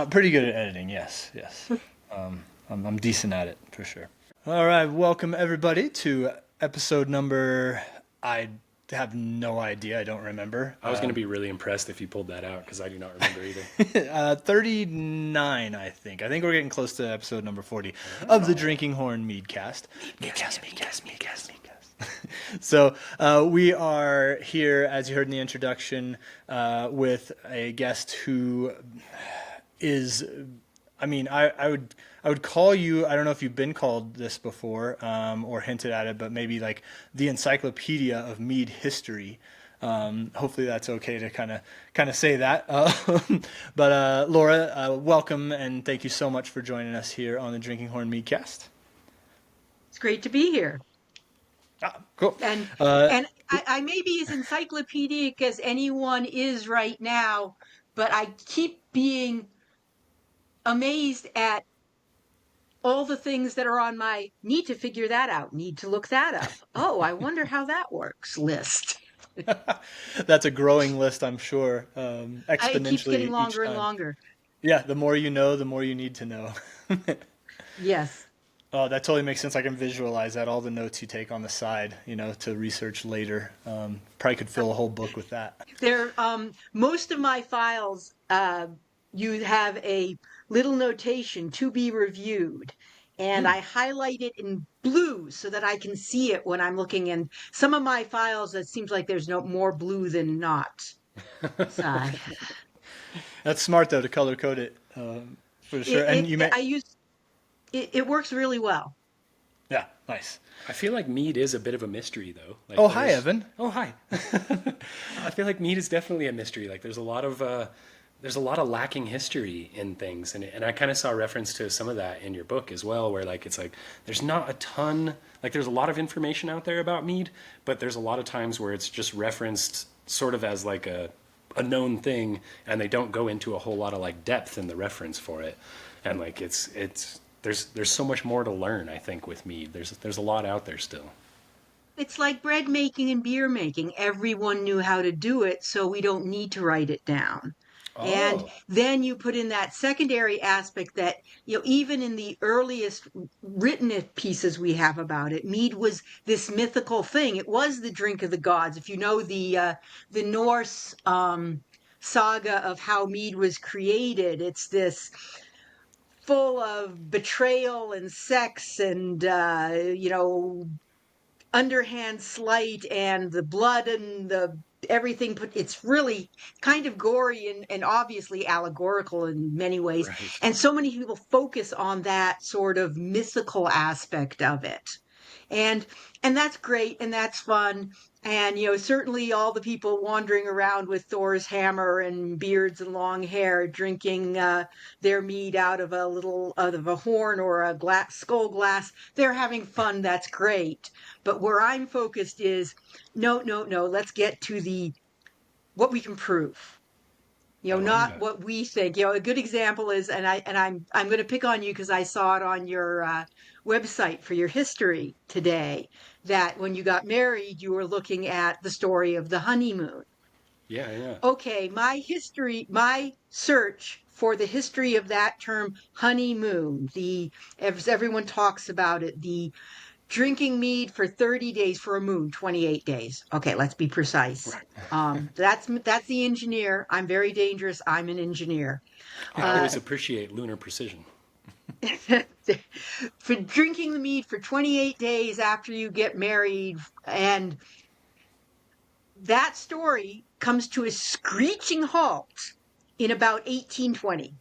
Pretty good at editing, yes, yes. I'm decent at it, for sure. All right, welcome everybody to episode number, I have no idea, I don't remember. I was going to be really impressed if you pulled that out because I do not remember either. 39, I think. I think we're getting close to episode number 40 of the Drinking Horn Meadcast. Meadcast. So we are here, as you heard in the introduction, with a guest who is, I would call you, I don't know if you've been called this before or hinted at it, but maybe like the encyclopedia of mead history. Hopefully that's okay to kind of say that. But Laura, welcome and thank you so much for joining us here on the Drinking Horn Meadcast. It's great to be here. Cool. And I may be as encyclopedic as anyone is right now, but I keep being amazed at all the things that are on my need to figure that out, need to look that up. Oh, I wonder how that works list. That's a growing list, I'm sure, exponentially. It keeps getting longer each and time. longer. Yeah, the more you know, the more you need to know. Yes. Oh, that totally makes sense. I can visualize that. All the notes you take on the side, to research later. Probably could fill a whole book with that. Most of my files, you have a little notation to be reviewed. And I highlight it in blue so that I can see it when I'm looking in some of my files. It seems like there's no more blue than not. So, That's smart though to color code it for sure. And it works really well. Yeah, nice. I feel like mead is a bit of a mystery, though. Like, Oh, hi, Evan. Oh, hi. I feel like mead is definitely a mystery. Like, there's a lot of lacking history in things, and I kind of saw reference to some of that in your book as well, where like it's like there's not a ton, like there's a lot of information out there about mead, but there's a lot of times where it's just referenced sort of as like a known thing, and they don't go into a whole lot of like depth in the reference for it, and like there's so much more to learn, I think, with mead. There's a lot out there still. It's like bread making and beer making. Everyone knew how to do it, so we don't need to write it down. And then you put in that secondary aspect that, even in the earliest written pieces we have about it, mead was this mythical thing. It was the drink of the gods. If you know the Norse saga of how mead was created, it's this full of betrayal and sex and, underhand sleight and the blood and the everything. It's really kind of gory and obviously allegorical in many ways. Right. And so many people focus on that sort of mythical aspect of it. And that's great and that's fun. And certainly all the people wandering around with Thor's hammer and beards and long hair, drinking their mead out of a horn or a skull glass, they're having fun. That's great. But where I'm focused is no. Let's get to what we can prove. Not what we think. A good example is, and I'm going to pick on you because I saw it on your website for your history today, that when you got married, you were looking at the story of the honeymoon. Yeah. Okay, my search for the history of that term honeymoon, as everyone talks about it, the drinking mead for 30 days for a moon, 28 days. Okay, let's be precise. Right. That's the engineer. I'm very dangerous. I'm an engineer. I always appreciate lunar precision. For drinking the mead for 28 days after you get married, and that story comes to a screeching halt in about 1820.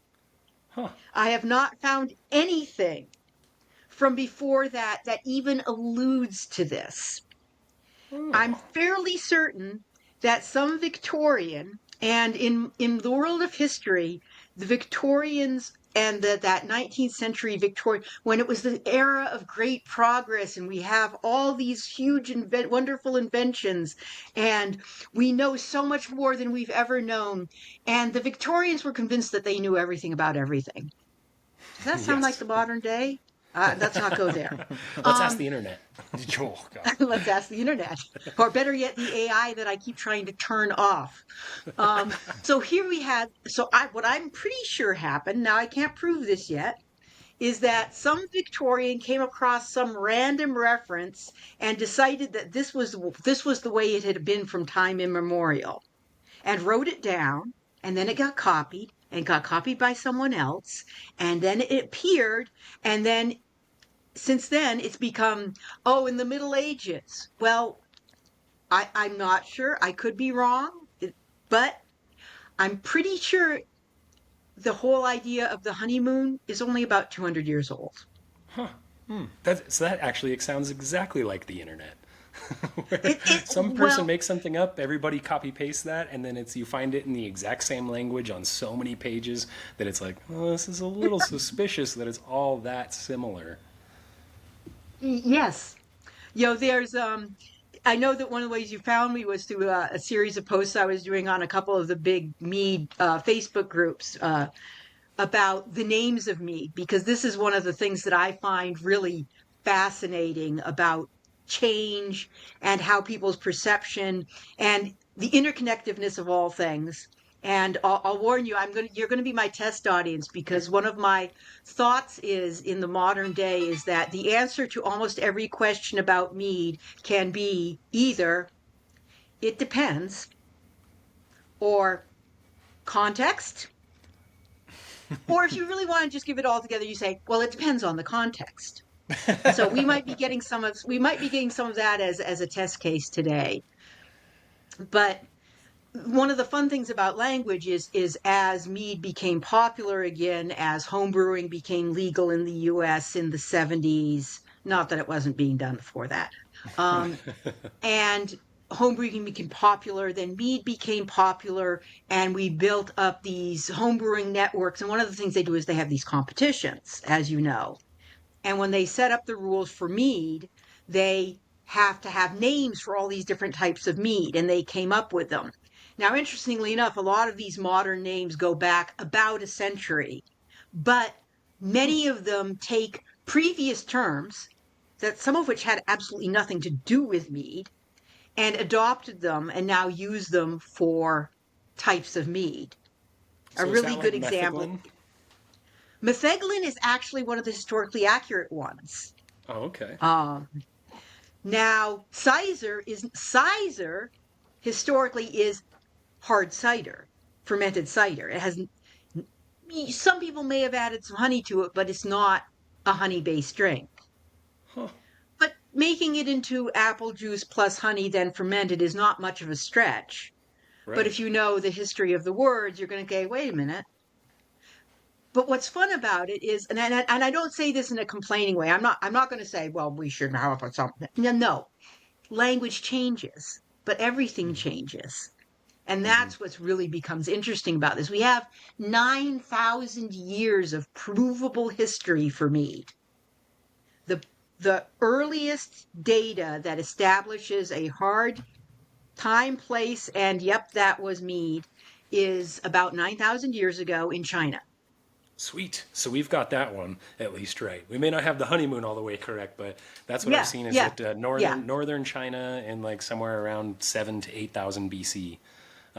Huh. I have not found anything from before that even alludes to this. I'm fairly certain that some Victorian, and in the world of history, the Victorians and that 19th century Victoria, when it was the era of great progress and we have all these huge, wonderful inventions, and we know so much more than we've ever known, and the Victorians were convinced that they knew everything about everything. Does that sound like the modern day? Let's not go there. Let's ask the internet. Oh, God. Let's ask the internet, or better yet, the AI that I keep trying to turn off. So here we had. What I'm pretty sure happened. Now I can't prove this yet. Is that some Victorian came across some random reference and decided that this was the way it had been from time immemorial, and wrote it down, and then it got copied and got copied by someone else, and then it appeared, and then since then it's become, oh, in the Middle Ages. Well, I'm not sure. I could be wrong, but I'm pretty sure the whole idea of the honeymoon is only about 200 years old. That actually sounds exactly like the internet. Where It some person well, makes something up, everybody copy paste that, and then you find it in the exact same language on so many pages that it's like, oh, this is a little suspicious that it's all that similar. yes. There's I know that one of the ways you found me was through a series of posts I was doing on a couple of the big mead Facebook groups about the names of mead, because this is one of the things that I find really fascinating about change and how people's perception and the interconnectedness of all things. And I'll warn you, you're going to be my test audience, because one of my thoughts is in the modern day is that the answer to almost every question about mead can be either it depends, or context, or if you really want to just give it all together, you say, well, it depends on the context. So we might be getting some of that as a test case today. But one of the fun things about language is as mead became popular again, as homebrewing became legal in the US in the 70s, not that it wasn't being done before that. And homebrewing became popular, then mead became popular, and we built up these homebrewing networks. And one of the things they do is they have these competitions, as you know. And when they set up the rules for mead, they have to have names for all these different types of mead, and they came up with them. Now, interestingly enough, a lot of these modern names go back about a century, but many of them take previous terms, that some of which had absolutely nothing to do with mead, and adopted them and now use them for types of mead. A So is really that like good example. metheglin? Metheglin is actually one of the historically accurate ones. Oh, okay. Um, Now, Sizer historically is hard cider, fermented cider. It has, some people may have added some honey to it, but it's not a honey-based drink. Huh. But making it into apple juice plus honey then fermented is not much of a stretch. But Right. if you know the history of the words, you're going to go, wait a minute. But what's fun about it is, and I don't say this in a complaining way. I'm not going to say, well, we shouldn't have something. No, language changes, but everything changes. And that's what's really becomes interesting about this. We have 9,000 years of provable history for mead. The earliest data that establishes a hard time, place, and yep, that was mead, is about 9,000 years ago in China. Sweet. So we've got that one at least right. We may not have the honeymoon all the way correct, but that's what I've Yeah, seen is yeah, that yeah, northern China in like somewhere around 7 to 8,000 BC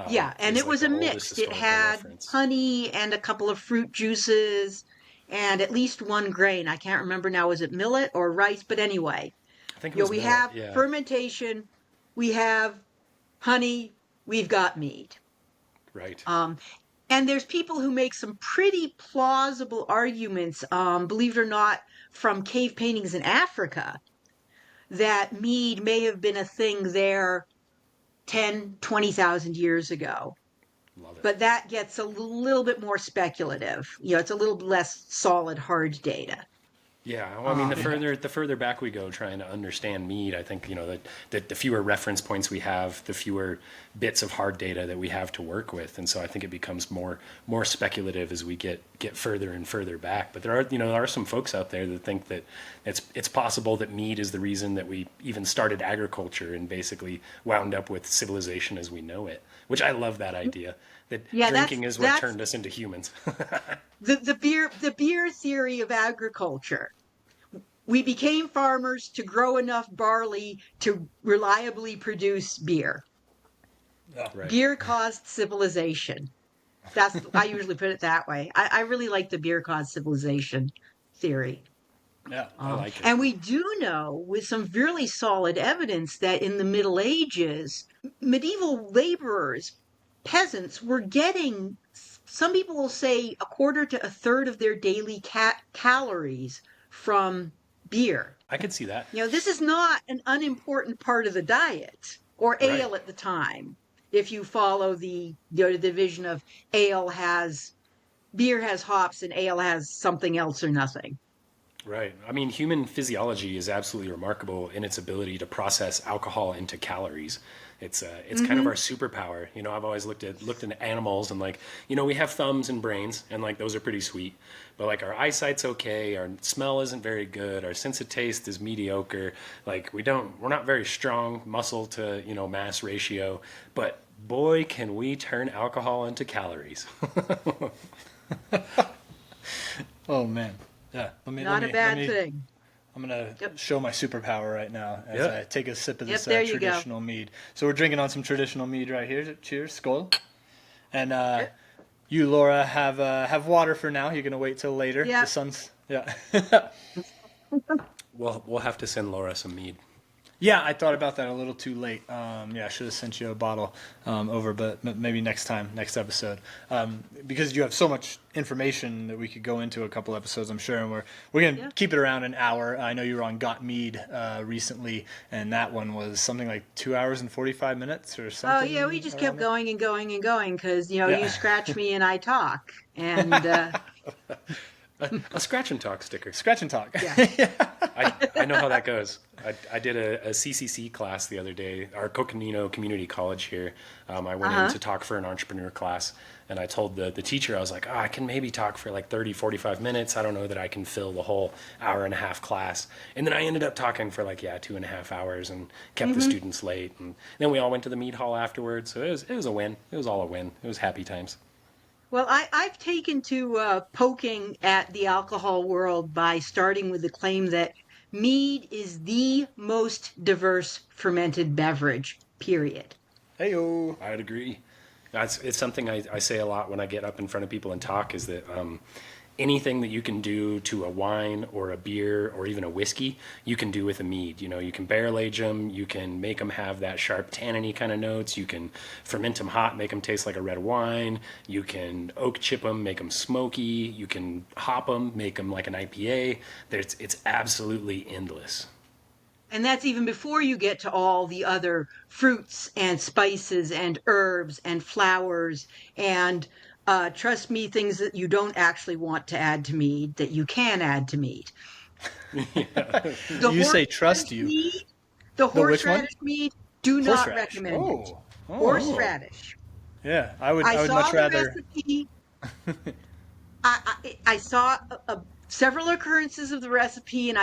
yeah. And is it like was the a oldest mix. It historical had reference. honey and a couple of fruit juices and at least one grain. I can't remember now, was it millet or rice? But anyway, I think it was we millet. have Yeah. fermentation, we have honey, we've got mead. Right. Um, and there's people who make some pretty plausible arguments, believe it or not, from cave paintings in Africa, that mead may have been a thing there 10, 20,000 years ago. Love it. But that gets a little bit more speculative. It's a little less solid, hard data. Yeah, well, I mean, the Um, further back we go trying to understand mead, I think that the fewer reference points we have, the fewer bits of hard data that we have to work with, and so I think it becomes more speculative as we get further and further back. But there are some folks out there that think that it's possible that mead is the reason that we even started agriculture and basically wound up with civilization as we know it. Which I love that idea that yeah, drinking is what that's turned us into humans. the beer theory of agriculture. we became farmers to grow enough barley to reliably produce beer. Right. Beer caused civilization. I usually put it that way. I really like the beer caused civilization theory. Yeah. I like it. And we do know with some really solid evidence that in the Middle Ages, medieval laborers, peasants were getting, some people will say, a quarter to a third of their daily calories from beer. I could see that. This is not an unimportant part of the diet, or Right. ale at the time. If you follow the division of beer has hops and ale has something else or nothing. Right. I mean, human physiology is absolutely remarkable in its ability to process alcohol into calories. It's kind of our superpower. I've always looked at animals and we have thumbs and brains and those are pretty sweet, but our eyesight's okay, our smell isn't very good, our sense of taste is mediocre. We're not very strong muscle to mass ratio, but boy, can we turn alcohol into calories. Oh man. Yeah. Not a bad thing. I'm going to show my superpower right now as I take a sip of this there you go. traditional mead. So we're drinking on some traditional mead right here. Cheers. Skål. And you, Laura, have water for now. You're going to wait till later. Yeah. The sun's... Yeah. We'll have to send Laura some mead. Yeah, I thought about that a little too late. I should have sent you a bottle over, but maybe next episode, because you have so much information that we could go into a couple episodes, I'm sure, and we're gonna keep it around an hour. I know you were on Got Mead recently, and that one was something like 2 hours and 45 minutes or something. Oh yeah, we just kept going and going and going because you scratch me and I talk, and A scratch and talk sticker. Scratch and talk. yeah. I know how that goes. I did a CCC class the other day, our Coconino Community College here. I went in to talk for an entrepreneur class, and I told the teacher, I was like, I can maybe talk for 30, 45 minutes. I don't know that I can fill the whole hour and a half class. And then I ended up talking for 2.5 hours and kept the students late. And then we all went to the mead hall afterwards. So it was a win. It was all a win. It was happy times. Well, I've taken to poking at the alcohol world by starting with the claim that mead is the most diverse fermented beverage, period. Heyo. I'd agree. It's something I say a lot when I get up in front of people and talk, is that anything that you can do to a wine or a beer or even a whiskey, you can do with a mead. You can barrel age them, you can make them have that sharp tanniny kind of notes, you can ferment them hot, make them taste like a red wine, you can oak chip them, make them smoky, you can hop them, make them like an IPA. It's absolutely endless. And that's even before you get to all the other fruits and spices and herbs and flowers and trust me, things that you don't actually want to add to mead that you can add to mead. You say trust you. Mead, the horseradish mead, do not recommend it. Oh. Horseradish. Yeah, I would saw much the rather. recipe. I saw several occurrences of the recipe, and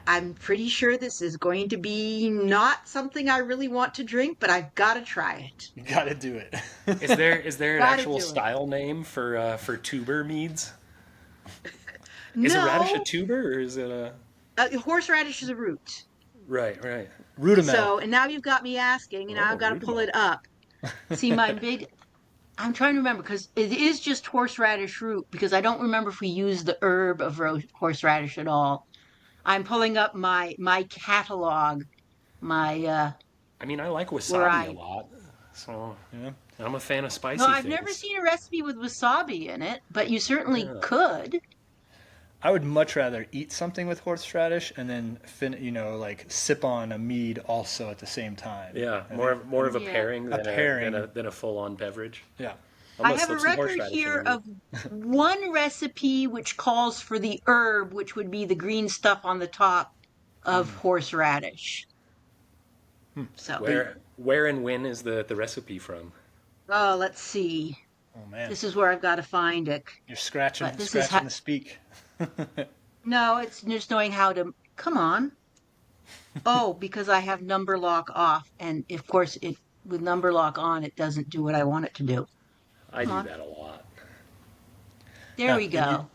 I'm pretty sure this is going to be not something I really want to drink, but I've got to try it. You got to do it. Is there an actual style name for tuber meads? Is a radish a tuber, or is it a... horseradish is a root. Right. Rudiment. So, and now you've got me asking, and now I've got to pull it up. See, I'm trying to remember, because it is just horseradish root, because I don't remember if we use the herb of horseradish at all. I'm pulling up my catalog, I like wasabi a lot, so yeah. I'm a fan of spicy things. I've never seen a recipe with wasabi in it, but you certainly could. I would much rather eat something with horseradish and then sip on a mead also at the same time. Yeah, more of a pairing than a full-on beverage. Yeah. I have a record here of one recipe which calls for the herb, which would be the green stuff on the top of horseradish. So where and when is the recipe from? Oh, let's see. Oh man, this is where I've got to find it. You're scratching the speak. No, it's just knowing how to. Come on. Oh, because I have number lock off, and of course, with number lock on, it doesn't do what I want it to do. I do that a lot. There we go.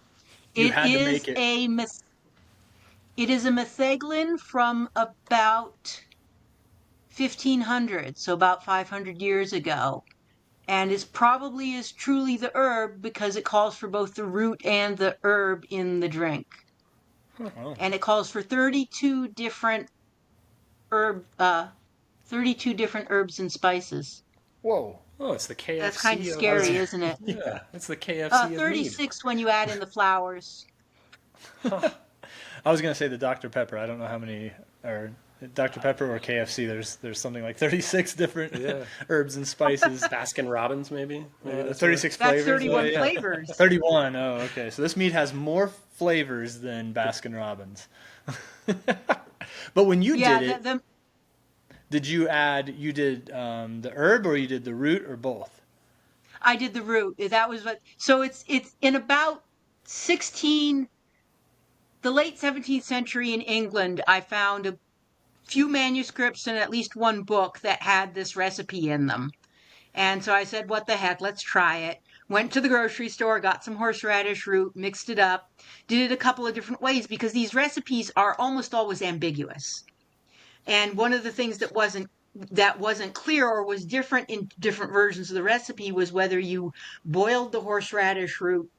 You had to is make it. It is a metheglin from about 1500, so about 500 years ago, and is probably is truly the herb because it calls for both the root and the herb in the drink. Oh. And it calls for 32 different herb 32 different herbs and spices. Whoa. Oh, it's the That's kind of KFC of scary, isn't it? yeah, it's the KFC of mead. 36 when you add in the flowers. I was gonna say the Dr. Pepper. I don't know how many or Dr. Pepper or KFC. There's something like 36 different Yeah. herbs and spices. Baskin Robbins, maybe. That's 36 That's flavors. 31 yeah. flavors. 31. Oh, okay. So this mead has more flavors than Baskin Robbins. But when you Yeah, did it, the did you add? You did the herb, or you did the root, or both? I did the root. That was what. So it's in about 16, the late 17th century in England. I found a few manuscripts and at least one book that had this recipe in them. And so I said, what the heck, let's try it. Went to the grocery store, got some horseradish root, mixed it up, did it a couple of different ways because these recipes are almost always ambiguous. And one of the things that wasn't clear or was different in different versions of the recipe was whether you boiled the horseradish root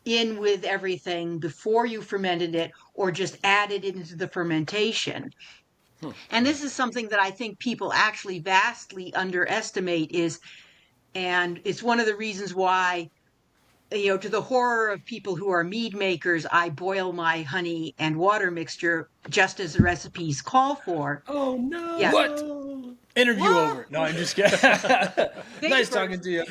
in with everything before you fermented it or just added it into the fermentation. And this is something that I think people actually vastly underestimate and it's one of the reasons why, to the horror of people who are mead makers, I boil my honey and water mixture just as the recipes call for. Oh no! Yeah. What? Interview What? over. No, I'm just kidding. Nice talking to you.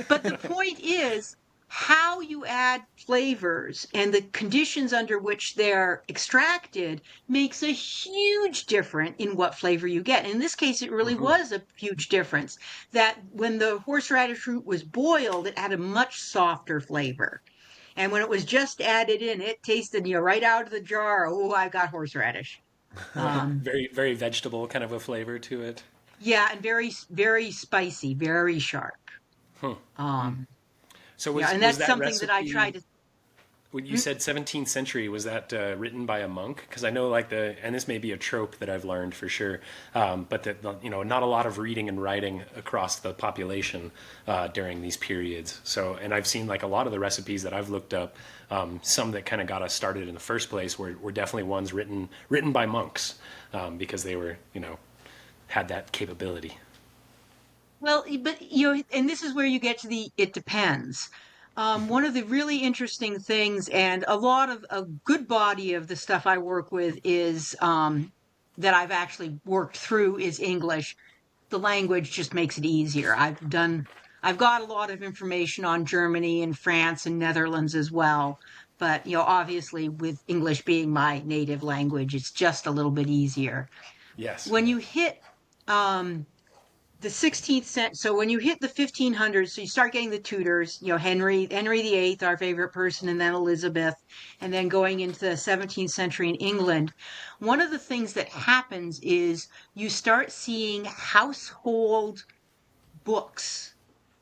But the point is how you add flavors and the conditions under which they're extracted makes a huge difference in what flavor you get. In this case, it really was a huge difference that when the horseradish root was boiled, it had a much softer flavor. And when it was just added in, it tasted right out of the jar. Oh, I got horseradish. Um, Very, very vegetable kind of a flavor to it. yeah, and very, very spicy, very sharp. Huh. Um, So yeah, and was that's that something that I try recipe? to. When you said 17th century, was that written by a monk? Because I know, and this may be a trope that I've learned for sure, but that not a lot of reading and writing across the population during these periods. So, and I've seen like a lot of the recipes that I've looked up, some that kind of got us started in the first place were definitely ones written by monks because they were had that capability. Well, but and this is where you get to it depends. One of the really interesting things, and a lot of a good body of the stuff I work with is that I've actually worked through is English. The language just makes it easier. I've got a lot of information on Germany and France and Netherlands as well. But obviously, with English being my native language, it's just a little bit easier. Yes. When you hit um, the 16th century, so when you hit the 1500s, so you start getting the Tudors, Henry VIII, our favorite person, and then Elizabeth, and then going into the 17th century in England. One of the things that happens is you start seeing household books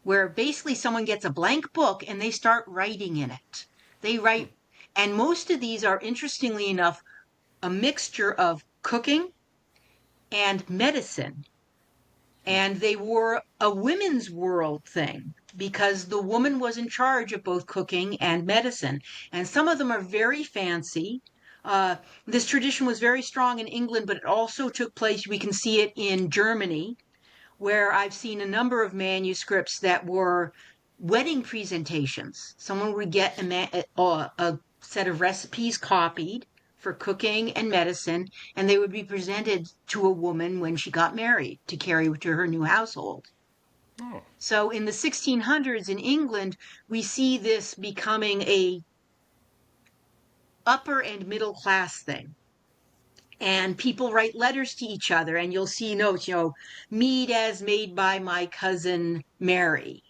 where basically someone gets a blank book and they start writing in it. They write, and most of these are, interestingly enough, a mixture of cooking and medicine. And they were a women's world thing because the woman was in charge of both cooking and medicine. And some of them are very fancy. This tradition was very strong in England, but it also took place, we can see it in Germany, where I've seen a number of manuscripts that were wedding presentations. Someone would get a set of recipes copied for cooking and medicine, and they would be presented to a woman when she got married to carry to her new household. Oh. So in the 1600s in England, we see this becoming a upper and middle class thing. And people write letters to each other, and you'll see notes, mead as made by my cousin Mary,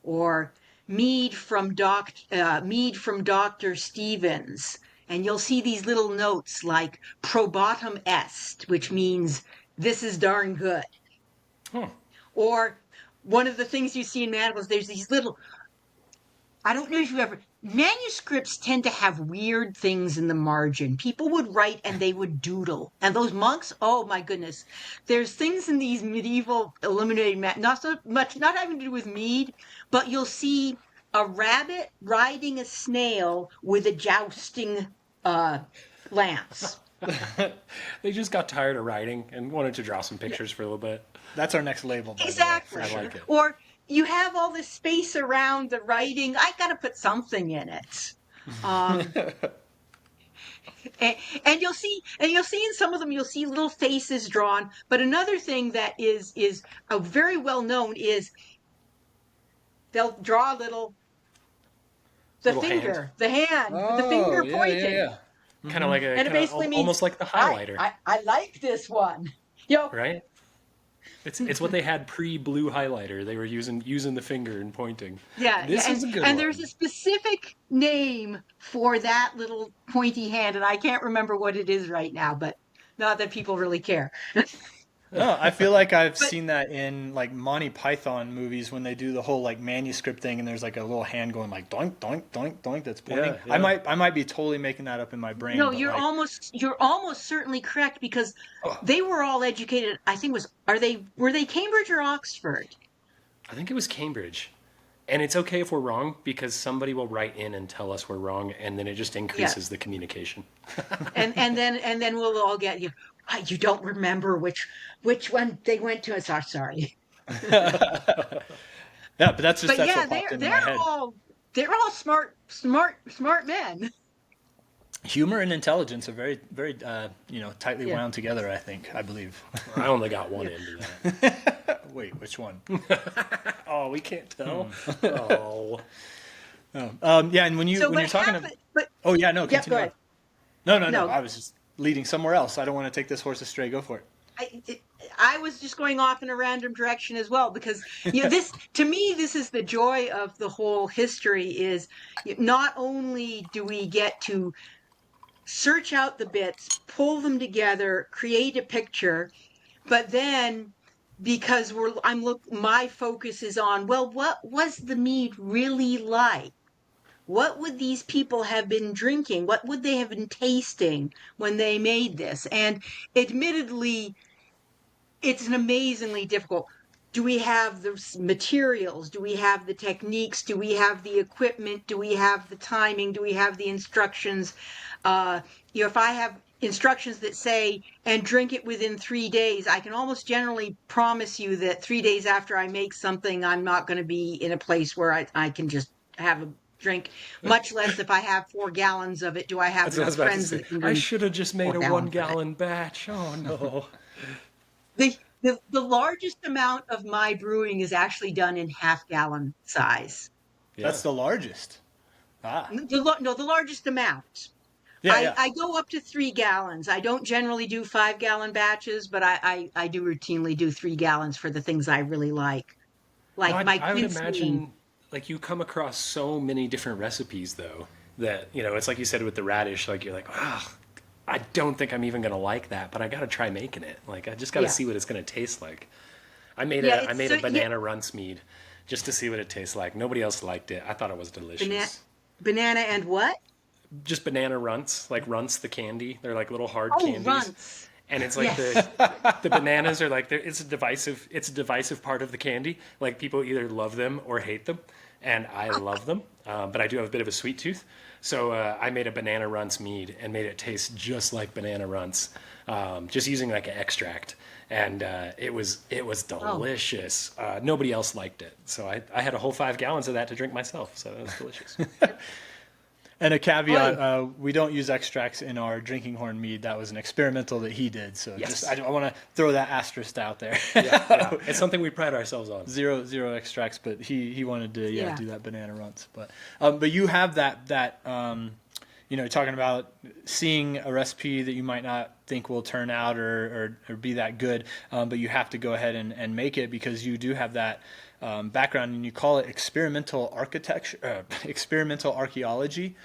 or mead from Dr. Stevens. And you'll see these little notes like probatum est, which means this is darn good. Huh. Or one of the things you see in manuals, there's these little I don't know if you ever, manuscripts tend to have weird things in the margin. People would write and they would doodle. And those monks, oh my goodness. There's things in these medieval illuminated, not so much, not having to do with mead, but you'll see a rabbit riding a snail with a jousting lance. They just got tired of writing and wanted to draw some pictures for a little bit. That's our next label, by Exactly. the way. I like it. Or you have all this space around the writing. I got to put something in it. Um, and you'll see in some of them you'll see little faces drawn. But another thing that is a very well known is they'll draw the Little finger, hand. the hand, with the finger pointing. Kind of like a, And it basically means almost like the highlighter, I like this one. You know, right? It's what they had pre-blue highlighter. They were using the finger and pointing. yeah, This and, is a good and one. there's a specific name for that little pointy hand, and I can't remember what it is right now, but not that people really care. No, I feel like I've But- seen that in like Monty Python movies when they do the whole like manuscript thing and there's like a little hand going like doink doink doink doink that's pointing. Yeah. I might be totally making that up in my brain. No, but, you're like, almost certainly correct because Oh. they were all educated. I think were they Cambridge or Oxford? I think it was Cambridge. And it's okay if we're wrong because somebody will write in and tell us we're wrong, and then it just increases the communication. And then we'll all get you. You don't remember which one they went to. Sorry. yeah, but that's But what yeah, popped into my head. they're all smart men. Humor and intelligence are very very tightly wound together. I believe. I only got one end of that. Wait, which one? Oh, we can't tell. Oh. Yeah, and when you're talking about, oh yeah, no, yeah, continue. go ahead. No, No. I was just leading somewhere else. I don't want to take this horse astray. Go for it. I was just going off in a random direction as well because this to me this is the joy of the whole history is not only do we get to search out the bits, pull them together, create a picture, but then because my focus is on, well, what was the mead really like? What would these people have been drinking? What would they have been tasting when they made this? And admittedly, it's an amazingly difficult. Do we have the materials? Do we have the techniques? Do we have the equipment? Do we have the timing? Do we have the instructions? If I have instructions that say, and drink it within 3 days, I can almost generally promise you that 3 days after I make something, I'm not going to be in a place where I can just have a drink, much less if I have 4 gallons of it. Do I have That's what I was enough about to friends say. that can I drink should have just made 4 a gallons of it? 1-gallon batch. Oh, no. The largest amount of my brewing is actually done in half-gallon size. Yeah. That's the largest. Ah, The largest amount. yeah. I go up to 3 gallons. I don't generally do 5-gallon batches, but I do routinely do 3 gallons for the things I really like. Like No, my I would quince imagine mead. like you come across so many different recipes though that it's like you said with the radish, like you're like, I don't think I'm even gonna like that, but I gotta try making it. Like I just gotta Yeah. see what it's gonna taste like. I made Yeah, a banana runts mead just to see what it tastes like. Nobody else liked it. I thought it was delicious. Banana and what? Just banana runts, like runts the candy. They're like little hard Oh, candies. runts. And it's like Yes. the bananas are like it's a divisive part of the candy. Like people either love them or hate them, and I love them. But I do have a bit of a sweet tooth, so I made a banana runts mead and made it taste just like banana runts, just using like an extract, and it was delicious. Nobody else liked it, so I had a whole 5 gallons of that to drink myself. So it was delicious. And a caveat: we don't use extracts in our drinking horn mead. That was an experimental that he did. So Yes. I want to throw that asterisk out there. Yeah. It's something we pride ourselves on. Zero extracts, but he wanted to Yeah. do that banana runts. But you have that talking about seeing a recipe that you might not think will turn out or be that good, but you have to go ahead and make it because you do have that background, and you call it experimental archaeology.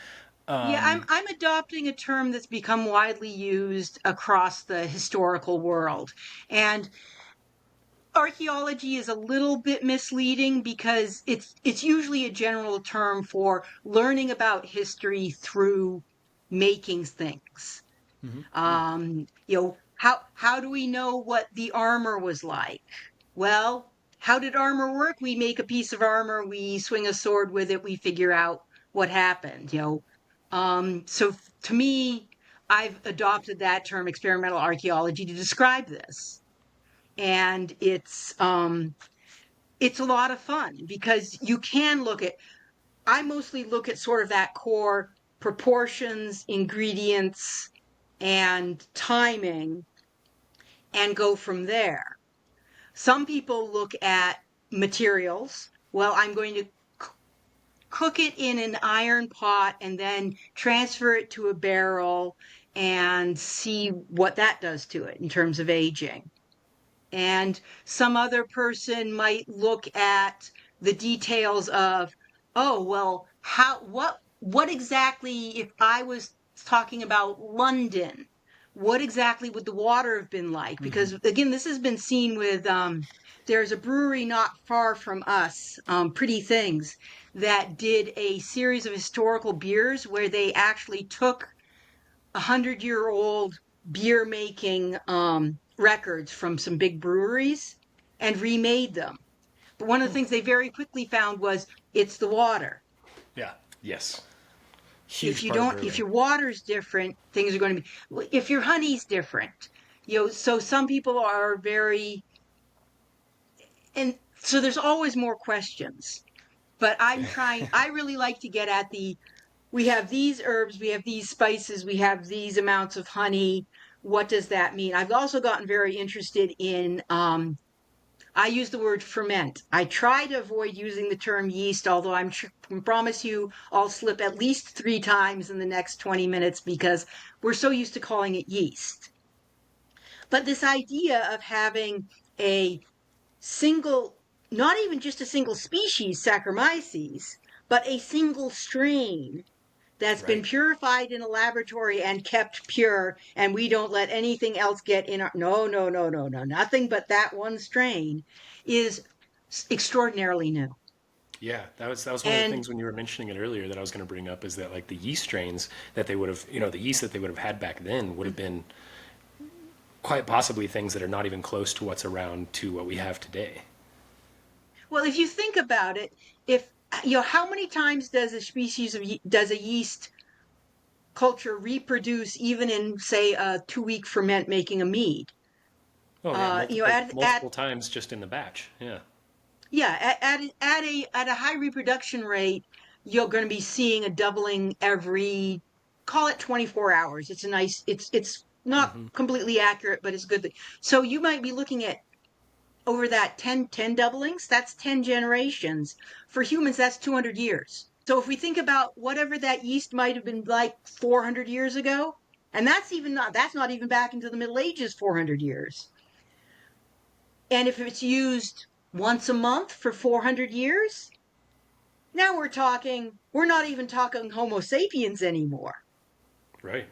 Yeah, I'm adopting a term that's become widely used across the historical world. And archaeology is a little bit misleading because it's usually a general term for learning about history through making things. How do we know what the armor was like? Well, how did armor work? We make a piece of armor, we swing a sword with it, we figure out what happened. So to me, I've adopted that term, experimental archaeology, to describe this, and it's a lot of fun because you can look at. I mostly look at sort of that core proportions, ingredients, and timing and go from there. Some people look at materials. Well, I'm going to cook it in an iron pot and then transfer it to a barrel and see what that does to it in terms of aging. And some other person might look at the details of, oh, well, what exactly, if I was talking about London, what exactly would the water have been like? Because again, this has been seen with there's a brewery not far from us, Pretty Things, that did a series of historical beers where they actually took 100-year-old beer making records from some big breweries and remade them. But one of the things they very quickly found was it's the water. Yeah. Yes. If Huge you part of don't, if brewing. your water's different, things are going to be. If your honey's different, so some people are very, and so there's always more questions. But I really like to get at we have these herbs, we have these spices, we have these amounts of honey. What does that mean? I've also gotten very interested in, I use the word ferment. I try to avoid using the term yeast, although I promise you I'll slip at least 3 times in the next 20 minutes because we're so used to calling it yeast. But this idea of having a single, not even just a single species, Saccharomyces, but a single strain that's been Right. purified in a laboratory and kept pure, and we don't let anything else get in our. No, no, no, no, no. Nothing but that one strain is extraordinarily new. Yeah, that was one of the And things when you were mentioning it earlier that I was going to bring up is that like the yeast strains that they would have, the yeast that they would have had back then would have been quite possibly things that are not even close to what's around to what we have today. well, if you think about it, if how many times does a species of does a yeast culture reproduce even in say a 2-week ferment making a mead? Oh yeah, multiple At multiple times just in the batch. Yeah. yeah, at a high reproduction rate, you're going to be seeing a doubling every, call it 24 hours. It's a nice, it's not Hmm. completely accurate, but it's good. So you might be looking at over that 10 doublings. That's 10 generations. For humans, that's 200 years. So if we think about whatever that yeast might have been like 400 years ago, and that's not even back into the Middle Ages, 400 years. And if it's used once a month for 400 years, now we're not even talking Homo sapiens anymore. Right.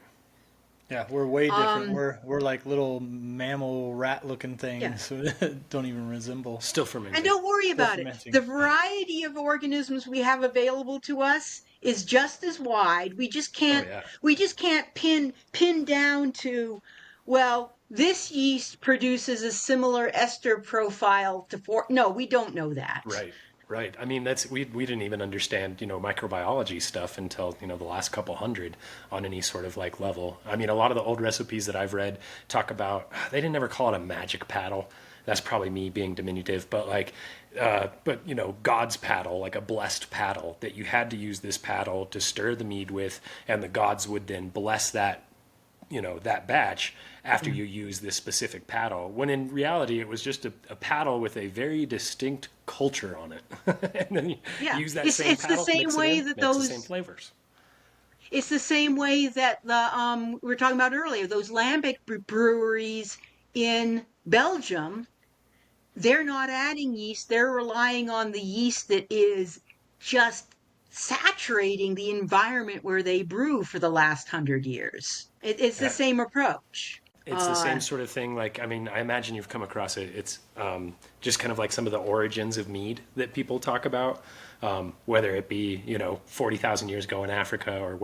Yeah, we're way different. Um, We're like little mammal rat looking yeah. things who don't even resemble. Still And fermenting. don't worry Still about it. fermenting. The variety of organisms we have available to us is just as wide. Oh yeah. We just can't pin down to, well, this yeast produces a similar ester profile to no, we don't know that. Right. Right. I mean, that's we didn't even understand, microbiology stuff until, the last couple hundred on any sort of like level. I mean, a lot of the old recipes that I've read talk about they didn't ever call it a magic paddle. That's probably me being diminutive, but like God's paddle, like a blessed paddle that you had to use this paddle to stir the mead with, and the gods would then bless that batch after you use this specific paddle, when in reality it was just a paddle with a very distinct culture on it. And then you Yeah, use that it's same it's the paddle, same mix it way in, that makes the same those flavors. it's the same way that the we were talking about earlier, those lambic breweries in Belgium, they're not adding yeast, they're relying on the yeast that is just saturating the environment where they brew for the last 100 years. It's the Yeah. same approach. It's the same sort of thing. Like, I mean, I imagine you've come across it. It's just kind of like some of the origins of mead that people talk about, whether it be, 40,000 years ago in Africa or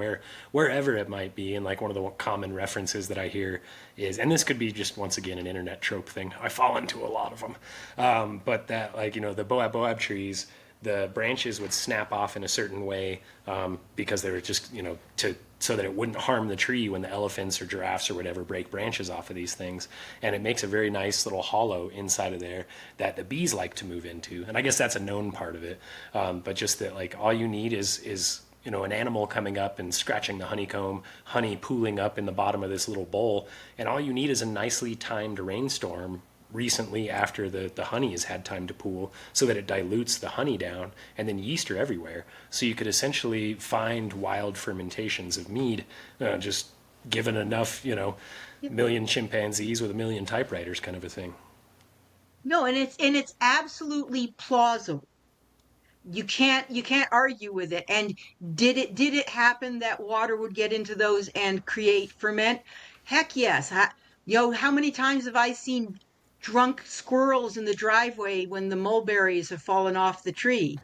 wherever it might be. And like one of the common references that I hear is, and this could be just once again an internet trope thing. I fall into a lot of them, but that like the boab trees, the branches would snap off in a certain way because they were just so that it wouldn't harm the tree when the elephants or giraffes or whatever break branches off of these things. And it makes a very nice little hollow inside of there that the bees like to move into. And I guess that's a known part of it. But just that like all you need is an animal coming up and scratching the honeycomb, honey pooling up in the bottom of this little bowl. And all you need is a nicely timed rainstorm recently after the honey has had time to pool so that it dilutes the honey down, and then yeast are everywhere. So you could essentially find wild fermentations of mead, just given enough, million chimpanzees with a million typewriters kind of a thing. No, and it's absolutely plausible. You can't argue with it. And did it happen that water would get into those and create ferment? Heck yes. How many times have I seen drunk squirrels in the driveway when the mulberries have fallen off the tree?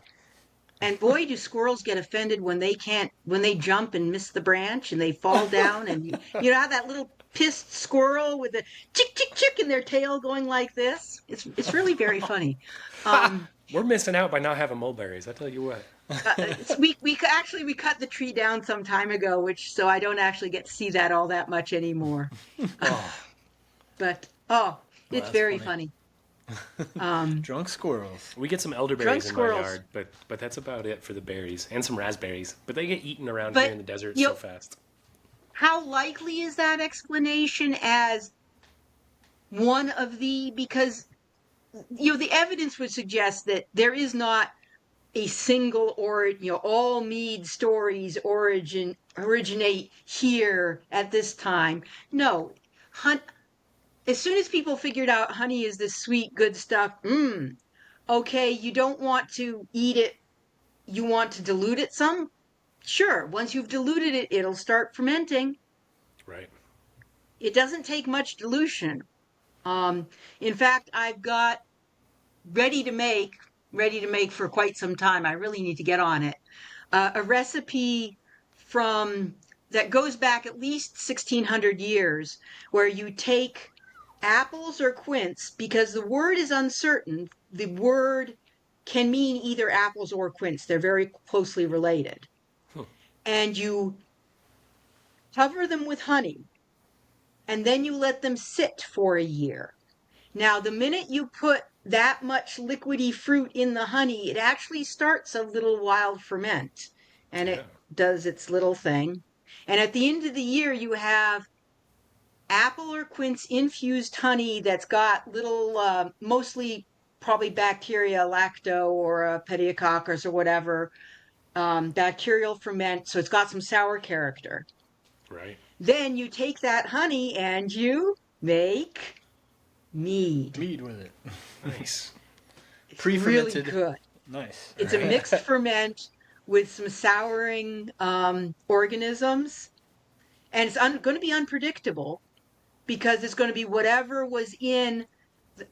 And boy, do squirrels get offended when they jump and miss the branch and they fall down. And you know how that little pissed squirrel with the chick chick chick in their tail going like this? It's really very funny. We're missing out by not having mulberries, I tell you what. We cut the tree down some time ago, so I don't actually get to see that all that much anymore. But it's very funny. Drunk squirrels. We get some elderberries in my yard, but that's about it for the berries, and some raspberries. But they get eaten around here in the desert so fast. How likely is that explanation as one of because the evidence would suggest that there is not a single all mead stories originate here at this time. No, as soon as people figured out honey is this sweet, good stuff, okay, you don't want to eat it, you want to dilute it some? Sure, once you've diluted it, it'll start fermenting. Right. It doesn't take much dilution. In fact, I've got ready to make for quite some time. I really need to get on it. A recipe that goes back at least 1,600 years, where you take apples or quince, because the word is uncertain. The word can mean either apples or quince. They're very closely related. And you cover them with honey, and then you let them sit for a year. Now, the minute you put that much liquidy fruit in the honey, it actually starts a little wild ferment, and it does its little thing. And at the end of the year, you have apple or quince infused honey that's got little, mostly probably bacteria, lacto or pediococcus or whatever, bacterial ferment. So it's got some sour character. Right. Then you take that honey and you make mead. Mead with it. Nice. It's Pre-fermented. really good. Nice. It's a mixed ferment with some souring organisms. And it's going to be unpredictable because it's going to be whatever was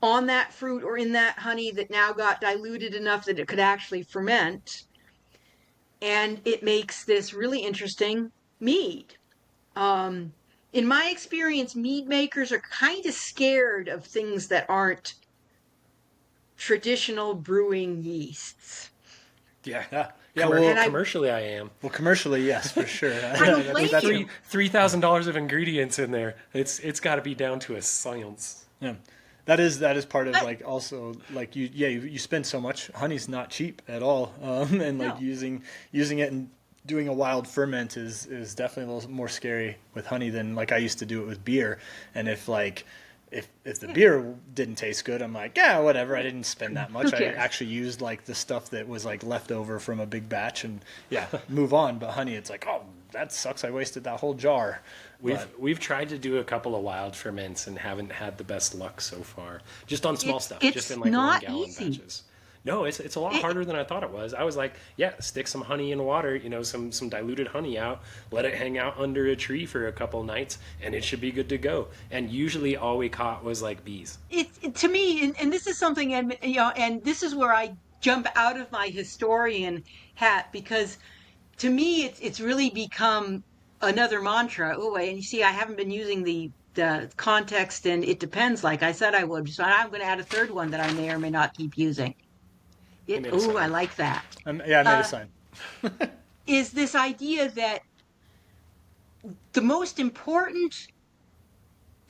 on that fruit or in that honey that now got diluted enough that it could actually ferment. And it makes this really interesting mead. In my experience, mead makers are kind of scared of things that aren't traditional brewing yeasts. Yeah. Commercially, I am. Well, commercially, yes, for sure. I don't blame you. $3,000 of ingredients in there. It's got to be down to a science. Yeah. That is part of like also like you spend so much. Honey's not cheap at all, and like using it and doing a wild ferment is definitely a little more scary with honey than like I used to do it with beer. And if the beer didn't taste good, I'm like, yeah, whatever. I didn't spend that much. I actually used like the stuff that was like left over from a big batch and move on. But honey, it's like, oh, that sucks. I wasted that whole jar. We've tried to do a couple of wild ferments and haven't had the best luck so far. Just on small stuff, just in like 1 gallon batches. No, it's a lot It, harder than I thought it was. I was like, yeah, stick some honey in water, some diluted honey out, let it hang out under a tree for a couple nights, and it should be good to go. And usually all we caught was like bees. to me, and this is something, and and this is where I jump out of my historian hat, because to me, it's really become another mantra. Oh, and you see, I haven't been using the context, and it depends, like I said I would. So I'm going to add a third one that I may or may not keep using. He It. made a Oh, I sign. like that. Yeah, I made a Uh, sign. is this idea that the most important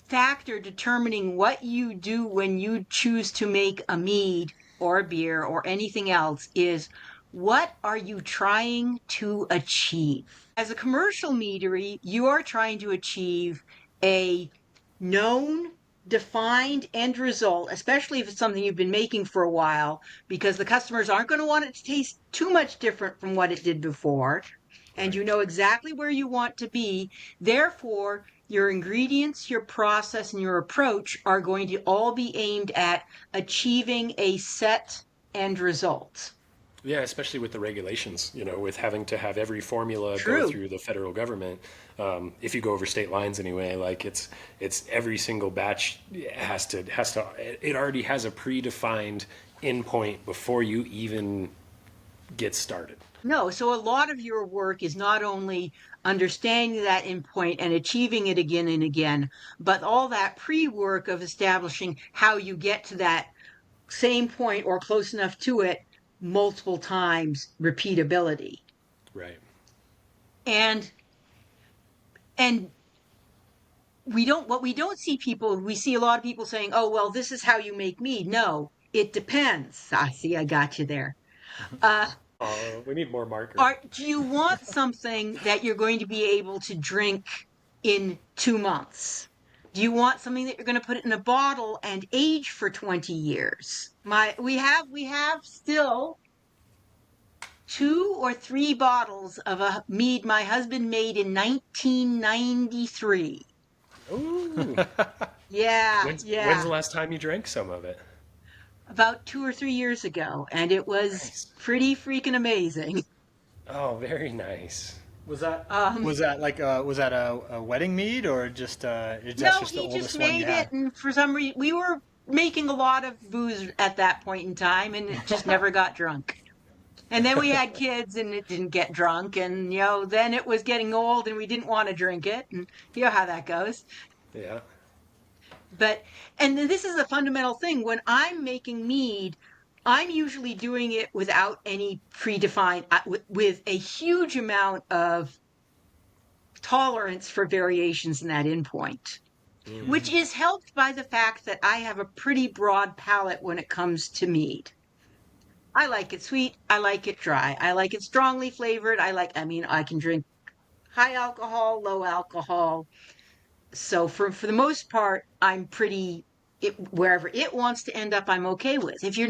factor determining what you do when you choose to make a mead or a beer or anything else is, what are you trying to achieve? As a commercial meadery, you are trying to achieve a known, defined end result, especially if it's something you've been making for a while, because the customers aren't going to want it to taste too much different from what it did before. And Right. you know exactly where you want to be. Therefore, your ingredients, your process, and your approach are going to all be aimed at achieving a set end result. Yeah, especially with the regulations, with having to have every formula go True. through the federal government. If you go over state lines anyway, like it's every single batch has to it already has a predefined endpoint before you even get started. No, so a lot of your work is not only understanding that endpoint and achieving it again and again, but all that pre work of establishing how you get to that same point or close enough to it multiple times, repeatability. Right. And and what we don't see people, we see a lot of people saying, oh, well, this is how you make mead. No, it depends. I see, I got you there. Uh, We need more marker. do you want something that you're going to be able to drink in 2 months? Do you want something that you're going to put it in a bottle and age for 20 years? We have still 2 or 3 bottles of a mead my husband made in 1993. Ooh. Yeah, When's yeah. the last time you drank some of it? About 2 or 3 years ago, and it was Nice. pretty freaking amazing. Oh, very nice. Was that Um, was that a wedding mead or just that's no, just the he just oldest one you made it, had? and for some reason, we were making a lot of booze at that point in time, and it just never got drunk. And then we had kids, and it didn't get drunk, and then it was getting old, and we didn't want to drink it, and you know how that goes. Yeah. But and this is a fundamental thing. When I'm making mead, I'm usually doing it without any predefined, with a huge amount of tolerance for variations in that endpoint, Mm. which is helped by the fact that I have a pretty broad palate when it comes to mead. I like it sweet. I like it dry. I like it strongly flavored. I mean, I can drink high alcohol, low alcohol. So for the most part, I'm pretty, wherever it wants to end up, I'm okay with. If you're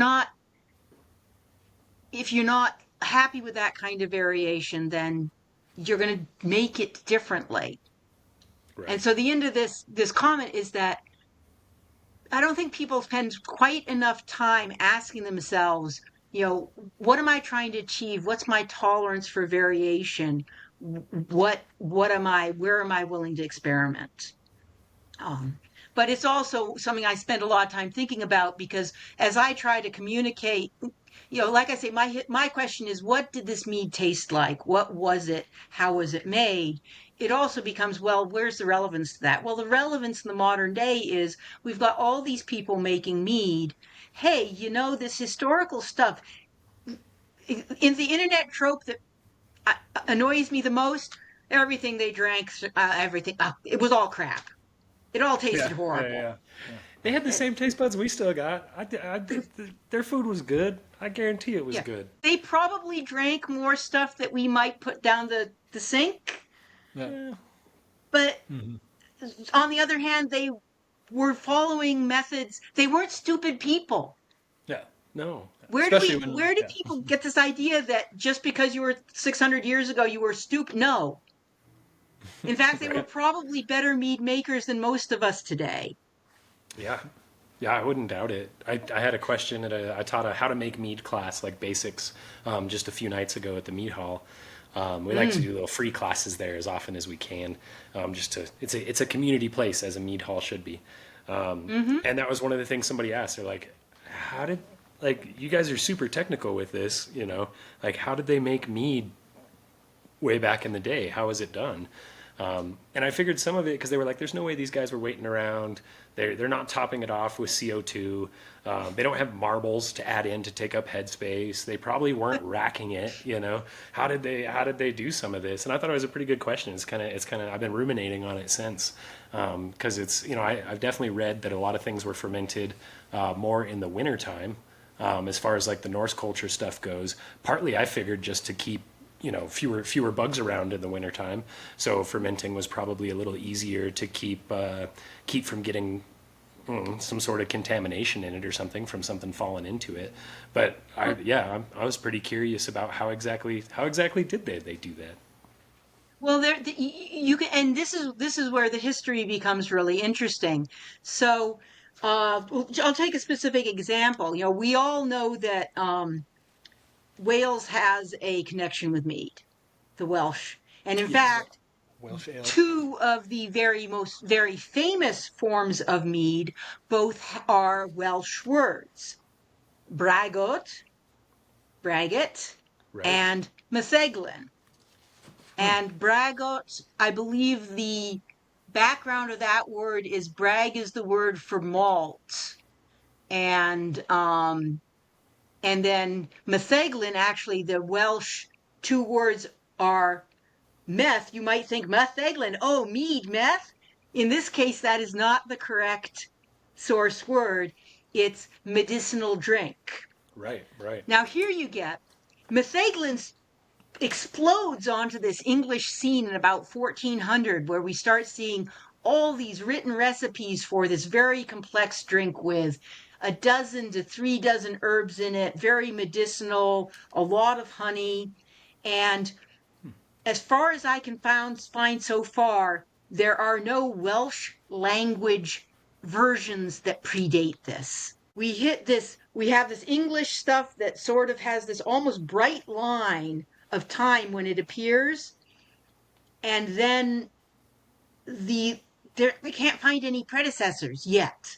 not happy with that kind of variation, then you're going to make it differently. And Right. so the end of this comment is that I don't think people spend quite enough time asking themselves, what am I trying to achieve? What's my tolerance for variation? What am I? Where am I willing to experiment? Um, but it's also something I spend a lot of time thinking about, because as I try to communicate, like I say, my question is, what did this mead taste like? What was it? How was it made? It also becomes, well, where's the relevance to that? Well, the relevance in the modern day is we've got all these people making mead. Hey, this historical stuff. In the internet trope that annoys me the most, everything they drank, everything, it was all crap. It all tasted Yeah, horrible. yeah. They had the same taste buds we still got. Their food was good. I guarantee it was Yeah. good. They probably drank more stuff that we might put down the sink. Yeah. Yeah. But Mhm. on the other hand, they were following methods. They weren't stupid people. Yeah. No. Especially when Where do yeah. people get this idea that just because you were 600 years ago, you were stupid? No. In fact, they were Right. probably better mead makers than most of us today. Yeah. Yeah, I wouldn't doubt it. I had a question I taught a how to make mead class, like basics, just a few nights ago at the mead hall. We like to do little free classes there as often as we can, just to it's a community place as a mead hall should be. And that was one of the things somebody asked. They're like, how did like you guys are super technical with this, you know? Like how did they make mead way back in the day? How was it done? And I figured some of it because they were like, "There's no way these guys were waiting around. They're not topping it off with CO2. They don't have marbles to add in to take up headspace. They probably weren't racking it. You know, how did they do some of this?" And I thought it was a pretty good question. It's kind of I've been ruminating on it since because it's I've definitely read that a lot of things were fermented more in the wintertime as far as like the Norse culture stuff goes. Partly I figured just to keep fewer bugs around in the wintertime. So fermenting was probably a little easier to keep from getting some sort of contamination in it or something from something falling into it. But I was pretty curious about how exactly did they do that? Well, you can, and this is where the history becomes really interesting. So, I'll take a specific example. We all know that Wales has a connection with mead, the Welsh, and in fact, Welsh ale. two of the very famous forms of mead both are Welsh words: bragot, braggot, Right. and metheglin. And bragot, I believe the background of that word is brag is the word for malt, and then metheglin, actually the Welsh two words are meth. You might think metheglin, oh, mead, meth. In this case, that is not the correct source word. It's medicinal drink. Right. Now here you get metheglin explodes onto this English scene in about 1400, where we start seeing all these written recipes for this very complex drink with a dozen to 3 dozen herbs in it, very medicinal, a lot of honey. And as far as I can find so far, there are no Welsh language versions that predate this. We have this English stuff that sort of has this almost bright line of time when it appears, and then we can't find any predecessors yet.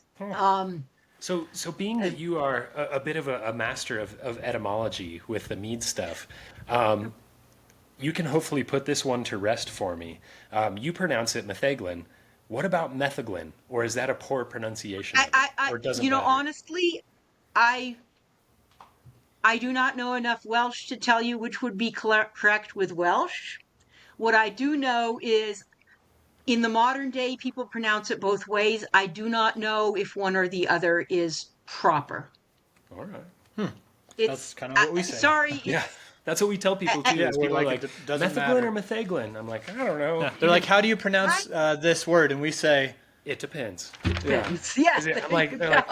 So being that you are a bit of a master of etymology with the mead stuff, you can hopefully put this one to rest for me. You pronounce it metheglin. What about metheglin? Or is that a poor pronunciation of it? Or doesn't matter? Honestly, I do not know enough Welsh to tell you which would be correct with Welsh. What I do know is in the modern day, people pronounce it both ways. I do not know if one or the other is proper. All right. That's kind of what we say. Sorry. Yeah. That's what we tell people too. Yeah, is we're people are like, like, it doesn't metheglin matter. or metheglin? I'm like, I don't know. Yeah. They're like, how do you pronounce this word? And we say, It depends. Yes. I'm like, they're like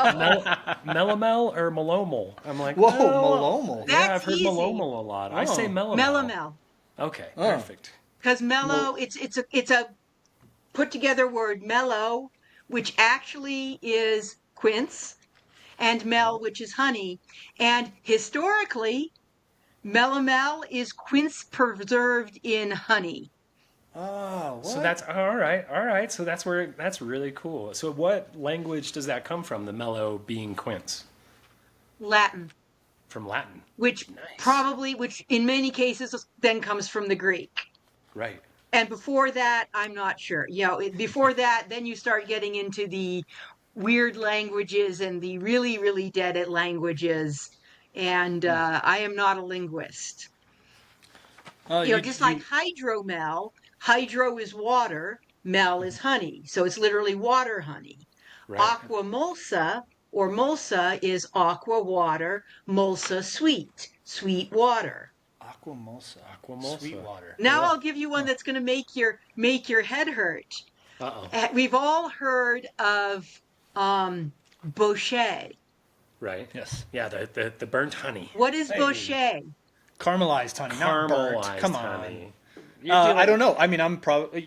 melomel or melomel. I'm like, whoa, well, melomel. Yeah, That's I've heard easy. melomel a lot. I say melomel. Melomel. Okay, Oh. perfect. Because mellow, it's a put together word, mellow, which actually is quince, and mel, which is honey. And historically, melomel is quince preserved in honey. Oh, what? So that's all right. So that's really cool. So what language does that come from? The mellow being quince Latin, from Latin, which in many cases then comes from the Greek. right? And before that, I'm not sure. Before that, then you start getting into the weird languages and the really, really dead languages. And I am not a linguist. Just like hydromel, hydro is water, mel is honey. So it's literally water honey. Right. Aqua mulsa or mulsa is aqua water, mulsa sweet water. Aquamulsa. Aquamulsa. Sweet water. Now I'll give you one that's going to make your head hurt. Uh-oh. We've all heard of bochet. Right. Yes. Yeah, the burnt honey. What is bochet? Caramelized honey, not burnt. Caramelized Come honey. on. I don't know. I mean, I'm probably,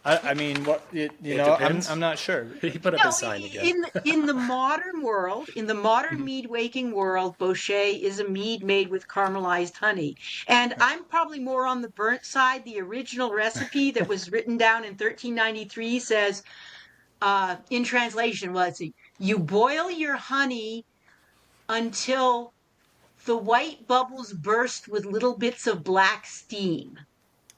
I mean, what you It know, depends. I'm not sure. He put up No, his sign again. in the modern world, in the modern mead making world, Bochet is a mead made with caramelized honey. And I'm probably more on the burnt side. The original recipe that was written down in 1393 says, in translation, let's see, you boil your honey until the white bubbles burst with little bits of black steam.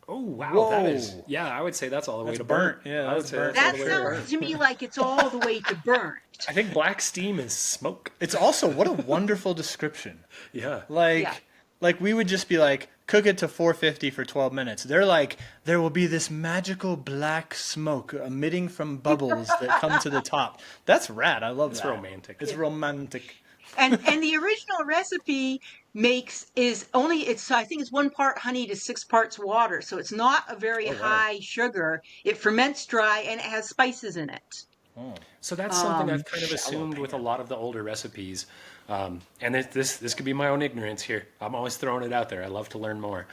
Oh wow, that is Whoa, I would say that's all the way that's to burnt. burnt. Yeah, I would that's say burnt that's all for That the way to sure. sounds burnt. to me like it's all the way to burnt. I think black steam is smoke. It's also what a wonderful description. Yeah. Like, Yeah. like we would just be like, cook it to 450 for 12 minutes. They're like, there will be this magical black smoke emitting from bubbles that come to the top. That's rad. I love It's that. romantic. It's romantic. And the original recipe is only it's I think it's 1 part honey to 6 parts water, so it's not a very Oh wow. high sugar. It ferments dry and it has spices in it. Oh, So that's something I've kind of Shallow assumed with a pan. lot of the older recipes. And this could be my own ignorance here. I'm always throwing it out there. I love to learn more.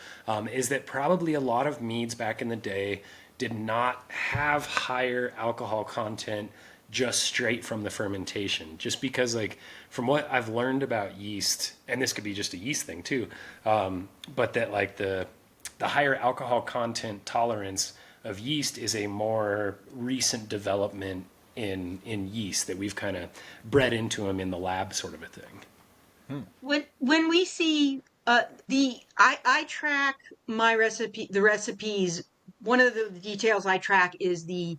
Is that probably a lot of meads back in the day did not have higher alcohol content just straight from the fermentation. Just because, like, from what I've learned about yeast, and this could be just a yeast thing too, but that like the higher alcohol content tolerance of yeast is a more recent development in yeast that we've kind of bred into them in the lab, sort of a thing. When we see I track the recipes. One of the details I track is the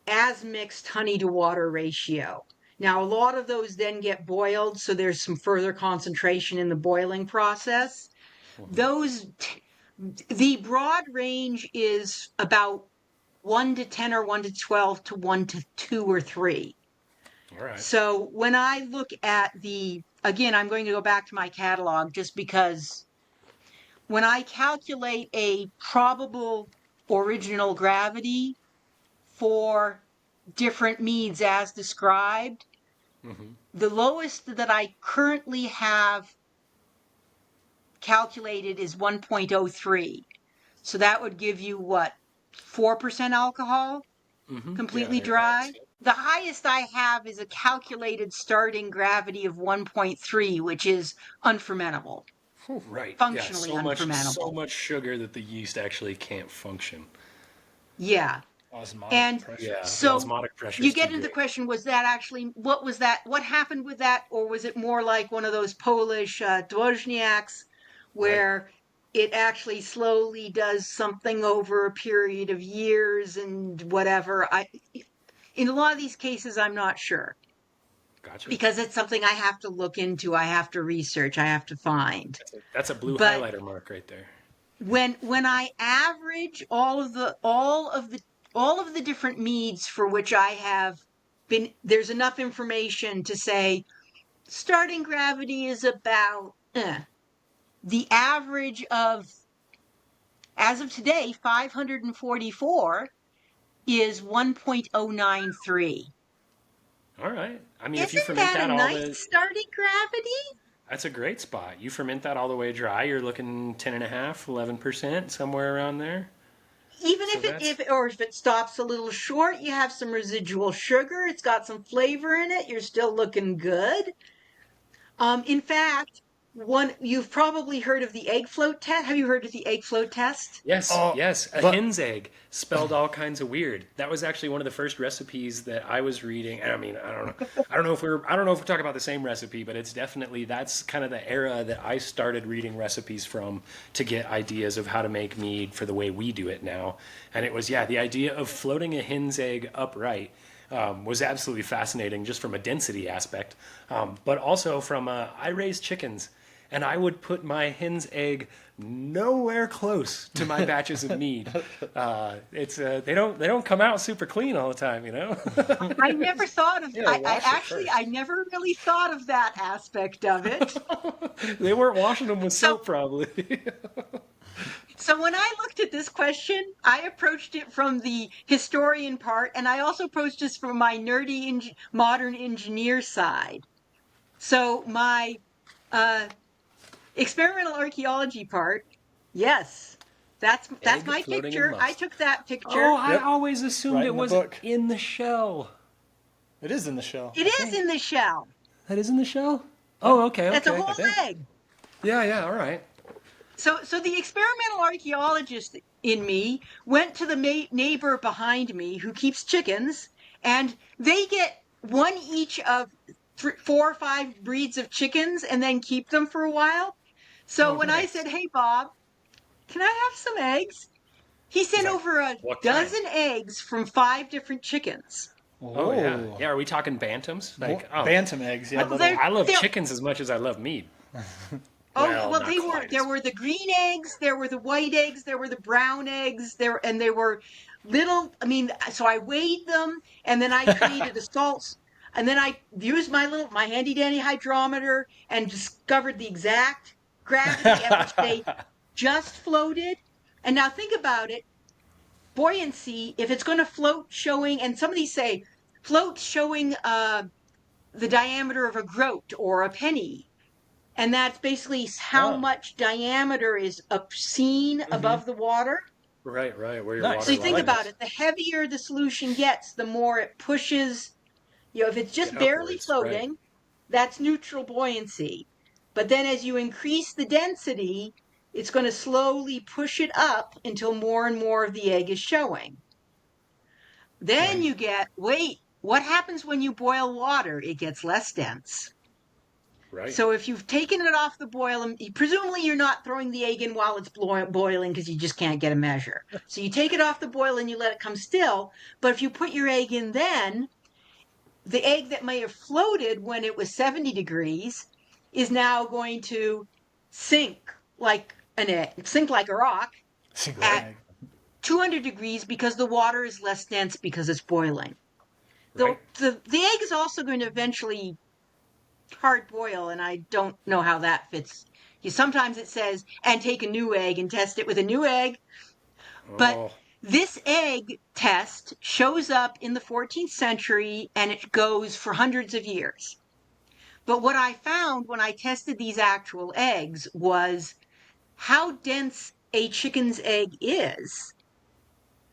as mixed honey to water ratio. Now, a lot of those then get boiled, so there's some further concentration in the boiling process. Those, the broad range is about 1 to 10 or 1 to 12 to 1 to 2 or 3. All right. So when I look at again, I'm going to go back to my catalog just because when I calculate a probable original gravity for different meads as described, the lowest that I currently have calculated is 1.03. So that would give you what, 4% alcohol, Yeah, completely thereabouts. dry? The highest I have is a calculated starting gravity of 1.3, which is unfermentable, Right. Yeah. functionally So unfermentable. much sugar that the yeast actually can't function. Yeah. osmotic And pressure. Yeah. The so osmotic pressure you is too get into the great. question, was that actually, what was that? What happened with that? Or was it more like one of those Polish dwoźniaks Right. where it actually slowly does something over a period of years and whatever? In a lot of these cases, I'm not sure Gotcha. because it's something I have to look into. I have to research. I have to find. That's a blue But highlighter mark right there. when I average all of the different meads for which I have been, there's enough information to say starting gravity is about the average of, as of today, 544 is 1.093. All right. I mean, if you Isn't ferment that a that all nice the, starting gravity? that's a great spot. You ferment that all the way dry, you're looking 10.5, 11%, somewhere around there. Even So that's if it stops a little short, you have some residual sugar. It's got some flavor in it. You're still looking good. In fact, you've probably heard of the egg float test. Have you heard of the egg float test? yes, Oh, yes. A but hen's egg spelled all kinds of weird. That was actually one of the first recipes that I was reading. And I mean, I don't know. I don't know if we're talking about the same recipe, but it's definitely that's kind of the era that I started reading recipes from to get ideas of how to make mead for the way we do it now. And it was the idea of floating a hen's egg upright. Was absolutely fascinating just from a density aspect, but also from I raised chickens, and I would put my hen's egg nowhere close to my batches of mead. It's they don't come out super clean all the time, you know. I never thought of. yeah, I wash it actually I first. never really thought of that aspect of it. They weren't washing them with So soap, probably. so when I looked at this question, I approached it from the historian part, and I also approached this from my nerdy modern engineer side. So my uh, experimental archaeology part, yes. That's Egg my floating in picture. I must. took that picture. Oh, I Yep. always assumed Right it in the was book. in the shell. It is in the shell, It I is think. in the shell. That is in the shell? Yeah. Oh, okay, That's a okay. I whole think. egg. Yeah, all right. So the experimental archaeologist in me went to the neighbor behind me who keeps chickens, and they get one each of 4 or 5 breeds of chickens and then keep them for a while. So Oh, when I nice. said, "Hey Bob, can I have some eggs?" He He's sent like, over a what kind? dozen eggs from 5 different chickens. Oh, yeah. Oh. Yeah, are we talking bantams? Like, Bantam eggs, yeah. Well, Little. I love they're chickens as much as I love meat. Oh yeah, Well, well not they were quite there as were the green eggs, there were the white eggs, there were the brown eggs, and they were little, I mean, so I weighed them and then I created a salt, and then I used my handy dandy hydrometer and discovered the exact gravity at which they just floated. And now think about it, buoyancy, if it's going to float showing, and some of these say float showing the diameter of a groat or a penny, and that's basically how Oh, much diameter is seen Mm-hmm. above the water. Right, where your So nice. water you I think like line about is. it, the heavier the solution gets, the more it pushes. If it's just Get barely upwards, right. floating, that's neutral buoyancy. But then as you increase the density, it's going to slowly push it up until more and more of the egg is showing. Then Right. you get, wait, what happens when you boil water? It gets less dense. Right. So if you've taken it off the boil, and presumably you're not throwing the egg in while it's boiling because you just can't get a measure. So you take it off the boil and you let it come still. But if you put your egg in then, the egg that may have floated when it was 70 degrees is now going to sink like an egg, sink like a rock Single at egg. 200 degrees because the water is less dense because it's boiling. Right. The egg is also going to eventually hard boil, and I don't know how that fits. Sometimes it says, and take a new egg and test it with a new egg, but Oh, this egg test shows up in the 14th century and it goes for hundreds of years. But what I found when I tested these actual eggs was how dense a chicken's egg is.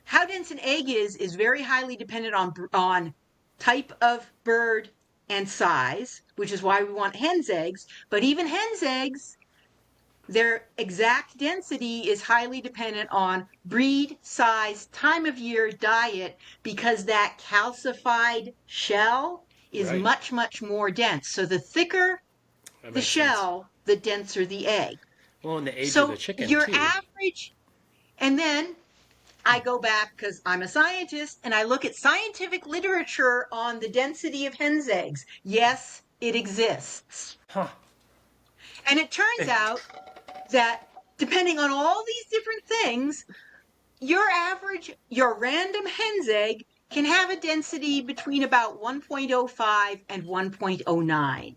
How dense an egg is very highly dependent on type of bird and size, which is why we want hen's eggs. But even hen's eggs, their exact density is highly dependent on breed, size, time of year, diet, because that calcified shell is right. much, much more dense. So the thicker That the makes sense. shell, the denser the egg. Well, and the age of the So chicken your too. average, and then I go back because I'm a scientist and I look at scientific literature on the density of hen's eggs. Yes, it exists. Huh. And it turns out that depending on all these different things, your random hen's egg can have a density between about 1.05 and 1.09.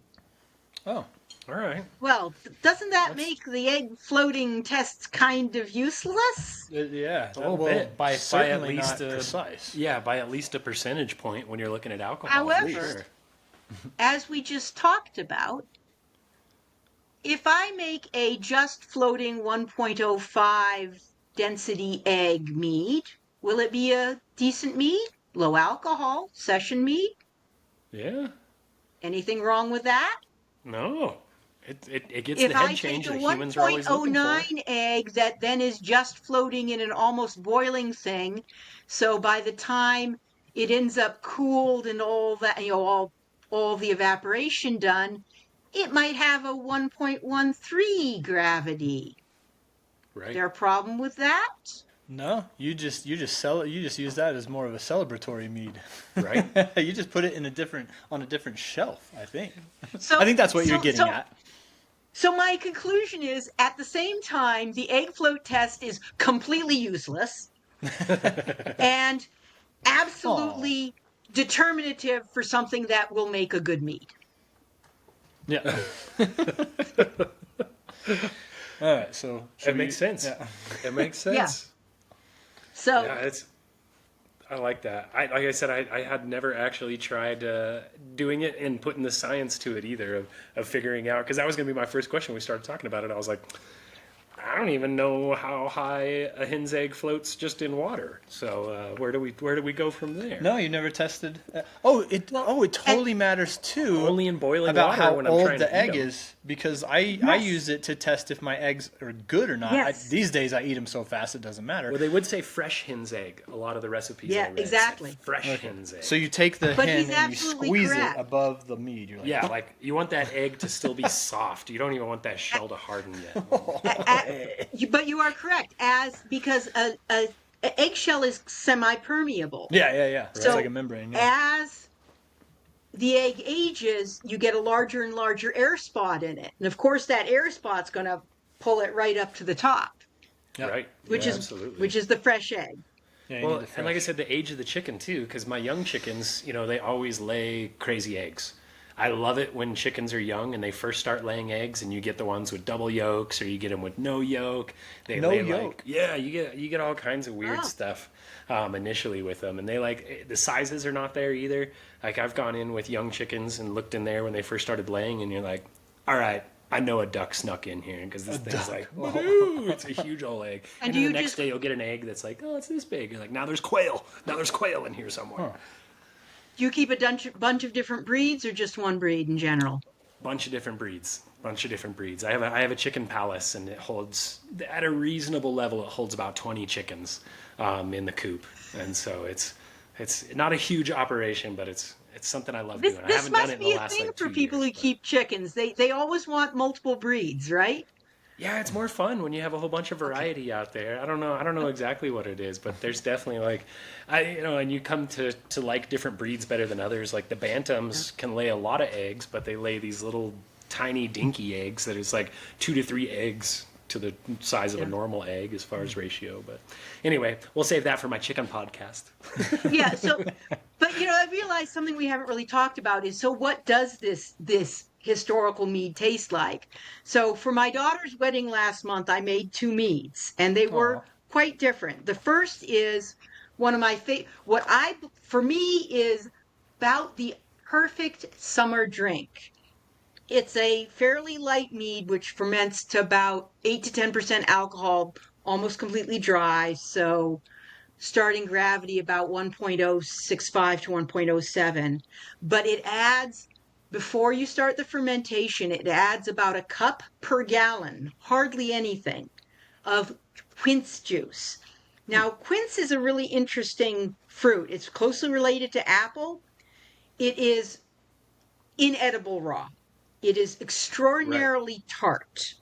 Oh, All right. Well, doesn't that That's make the egg floating tests kind of useless? yeah. a little Well, bit. By at certainly least not precise. yeah, by at least a percentage point when you're looking at alcohol. For However, sure. as we just talked about, if I make a just floating 1.05 density egg mead, will it be a decent mead? Low alcohol, session mead? Yeah. Anything wrong with that? No. It gets the If head I take change a that humans are always looking for. 1.09 egg that then is just floating in an almost boiling thing, so by the time it ends up cooled and all that, all the evaporation done, it might have a 1.13 gravity. Right. There a problem with that? No, you just sell it. You just use that as more of a celebratory mead. Right. You just put it in on a different shelf. I think. So, I think that's what you're so, getting so, at. so my conclusion is, at the same time, the egg float test is completely useless and Oh, absolutely determinative for something that will make a good mead. yeah. All right. So It makes sense. Yeah. It makes Yeah. sense. So, Yeah, I like that. Like I said, I had never actually tried doing it and putting the science to it either of figuring out, because that was going to be my first question when we started talking about it. I was like, I don't even know how high a hen's egg floats just in water. So where do we go from there? No, you never tested. It totally matters too. Only in boiling about water how when I'm old trying the to eat egg 'em. is, because I use it to test if my eggs are good or not. Yes. These days I eat them so fast it doesn't matter. Well, they would say fresh hen's egg. A lot of the recipes Yeah, I read said exactly. fresh hen's egg. So you take the But hen he's and you absolutely squeeze correct. it above the mead. You're like, yeah, like you want that egg to still be soft. You don't even want that shell to harden yet. But you are correct, because a eggshell is semi-permeable. yeah. It's So like a membrane. Yeah. as the egg ages, you get a larger and larger air spot in it, and of course that air spot's going to pull it right up to the top, Yep. Right? which Yeah, is absolutely. which is the fresh egg. Yeah, you Well, need the and like I fresh. said, the age of the chicken too, because my young chickens, they always lay crazy eggs. I love it when chickens are young and they first start laying eggs, and you get the ones with double yolks, or you get them with no yolk. They No lay yolk? you get all kinds of weird Oh. stuff initially with them, and the sizes are not there either. Like I've gone in with young chickens and looked in there when they first started laying, and you're like, all right. I know a duck snuck in here because this thing's like, woo, it's a huge old egg. And And do then you the next just- day you'll get an egg that's like, oh, it's this big. You're like, now there's quail. Now there's quail in here somewhere. Do you keep a bunch of different breeds or just one breed in general? Bunch of different breeds. I have a chicken palace, and it holds, at a reasonable level, it holds about 20 chickens in the coop. And so it's not a huge operation, but it's something I love doing. I This haven't done it must in the be a last thing like for 2 people years, who but- keep chickens. They always want multiple breeds, right? Yeah, it's more fun when you have a whole bunch of variety out there. I don't know exactly what it is, but there's definitely and you come to like different breeds better than others. Like the bantams can lay a lot of eggs, but they lay these little tiny dinky eggs that is like 2 to 3 eggs to the size of a normal egg as far as ratio. But anyway, we'll save that for my chicken podcast. Yeah. So, but I realized something we haven't really talked about is, so what does this historical mead taste like? So for my daughter's wedding last month, I made 2 meads, and they were Aw. quite different. The first is one of my for me is about the perfect summer drink. It's a fairly light mead which ferments to about 8 to 10% alcohol, almost completely dry. So starting gravity about 1.065 to 1.07. But it adds, before you start the fermentation, it adds about a cup per gallon, hardly anything, of quince juice. Now, quince is a really interesting fruit. It's closely related to apple. It is inedible raw. It is extraordinarily tart.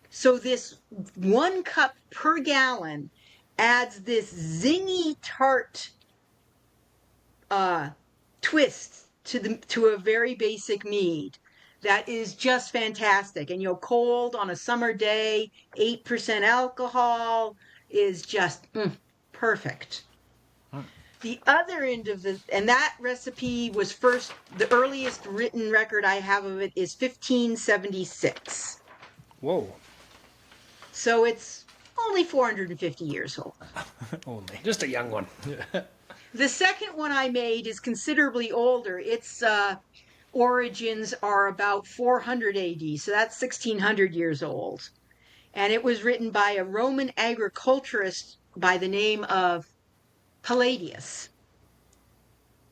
So this 1 cup per gallon adds this zingy tart twist to a very basic mead that is just fantastic. And cold on a summer day, 8% alcohol is just perfect. The other end of and that recipe was the earliest written record I have of it is 1576. Whoa. So it's only 450 years old. Only. Just a young one. The second one I made is considerably older. Its origins are about 400 AD, so that's 1600 years old. And it was written by a Roman agriculturist by the name of Palladius.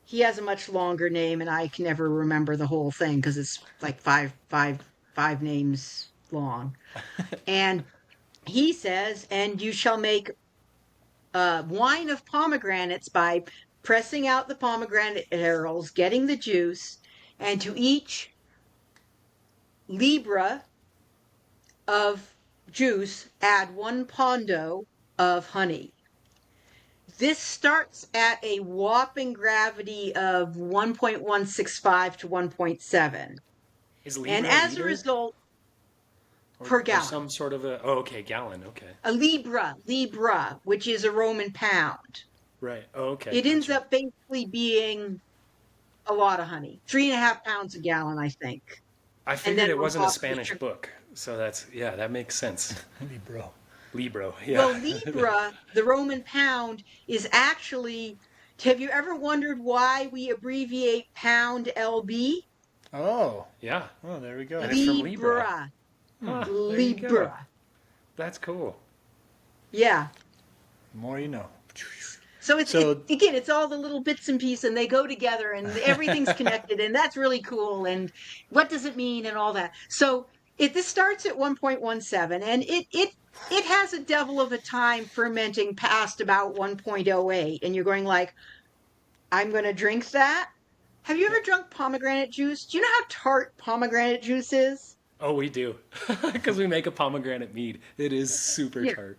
He has a much longer name, and I can never remember the whole thing because it's like five names long. And he says, and you shall make wine of pomegranates by pressing out the pomegranate arils, getting the juice, and to each libra of juice add 1 pondo of honey. This starts at a whopping gravity of 1.165 to 1.7. Is Libra And as a liter? result, Or- per or gallon. some sort of a... Oh, okay, gallon, okay. A libra, which is a Roman pound. Right, oh, okay. It ends gotcha. up basically being a lot of honey. 3.5 pounds a gallon, I think. I figured then it on wasn't a top, Spanish book, so that makes sense. Bro. Libro, yeah. Well, libra, the Roman pound, is actually. Have you ever wondered why we abbreviate pound LB? Oh. Yeah. Oh, there we go. And it's from Libra. Huh, there you go. Libra. That's cool. Yeah. The more you know. So it's So- again, it's all the little bits and pieces, and they go together, and everything's connected, and that's really cool. And what does it mean, and all that. So this starts at 1.17, and it has a devil of a time fermenting past about 1.08, and you're going like, I'm going to drink that. Have you ever drunk pomegranate juice? Do you know how tart pomegranate juice is? Oh, we do. Because we make a pomegranate mead. It is super Yeah. tart.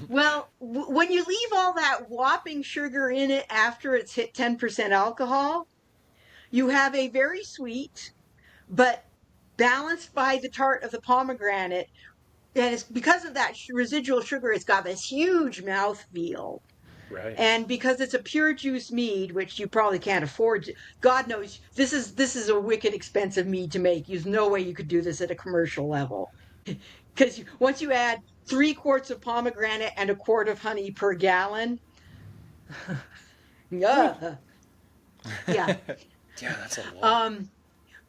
Well, when you leave all that whopping sugar in it after it's hit 10% alcohol, you have a very sweet, but balanced by the tart of the pomegranate. And it's because of that residual sugar, it's got this huge mouthfeel. Right. And because it's a pure juice mead, which you probably can't afford to, God knows this is a wicked expensive mead to make. There's no way you could do this at a commercial level. Because once you add 3 quarts of pomegranate and a quart of honey per gallon, yeah, yeah. Yeah, that's a lot.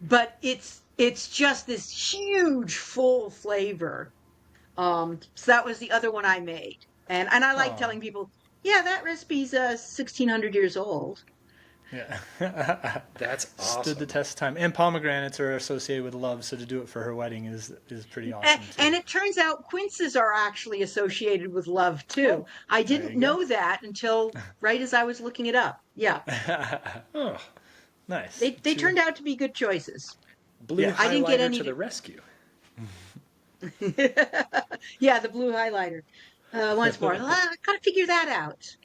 But it's just this huge full flavor. So that was the other one I made, and I like Aw. telling people, yeah, that recipe's 1,600 years old. Yeah. That's Stood the awesome. test of time. And pomegranates are associated with love, so to do it for her wedding is pretty awesome too. And it turns out quinces are actually associated with love too. Oh, I there didn't you go. know that until right as I was looking it up. Yeah, Oh, Nice. they turned out to be good choices. blue Yeah. I didn't get highlighter any. to the rescue. Yeah, the blue highlighter. Once more, I gotta figure that out.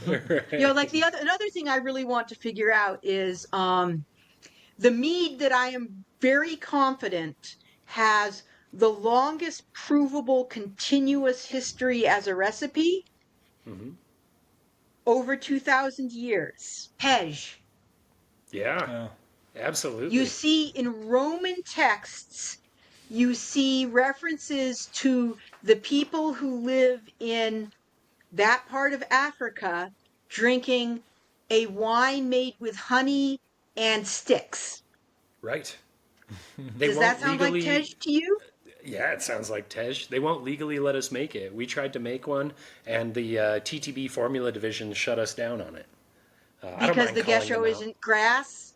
Like another thing I really want to figure out is the mead that I am very confident has the longest provable continuous history as a recipe, Mhm. over 2,000 years. Pej. Yeah, Oh. You absolutely. see in Roman texts, you see references to the people who live in that part of Africa drinking a wine made with honey and sticks. Right. They Does that won't sound like Tej legally. to you? Yeah, it sounds like Tej. They won't legally let us make it. We tried to make one, and the TTB formula division shut us down on it. I don't Because mind the calling them gesho out. isn't grass?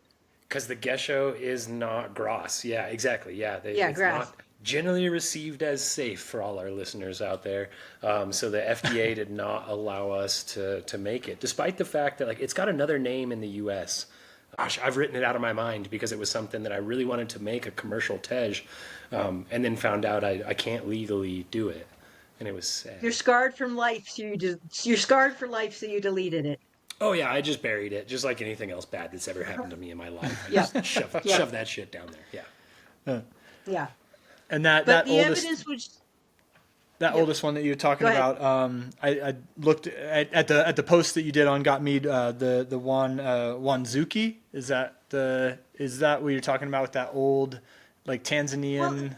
Because the gesho is not Gras. Yeah, exactly. Yeah, Yeah, it's grass. not generally received as safe for all our listeners out there. So the FDA did not allow us to make it, despite the fact that like it's got another name in the U.S. Gosh, I've written it out of my mind because it was something that I really wanted to make a commercial Tej, and then found out I can't legally do it, and it was sad. You're scarred from life, you're scarred for life, so you deleted it. Oh yeah, I just buried it, just like anything else bad that's ever happened to me in my life. I Yeah, just yeah, shove that shit down there. Yeah. yeah. And that But that the oldest evidence was, that yeah. oldest one that you're talking Go ahead. about, I looked at the post that you did on Got Mead, the Wanzuki. Is that what you're talking about with that old like Tanzanian?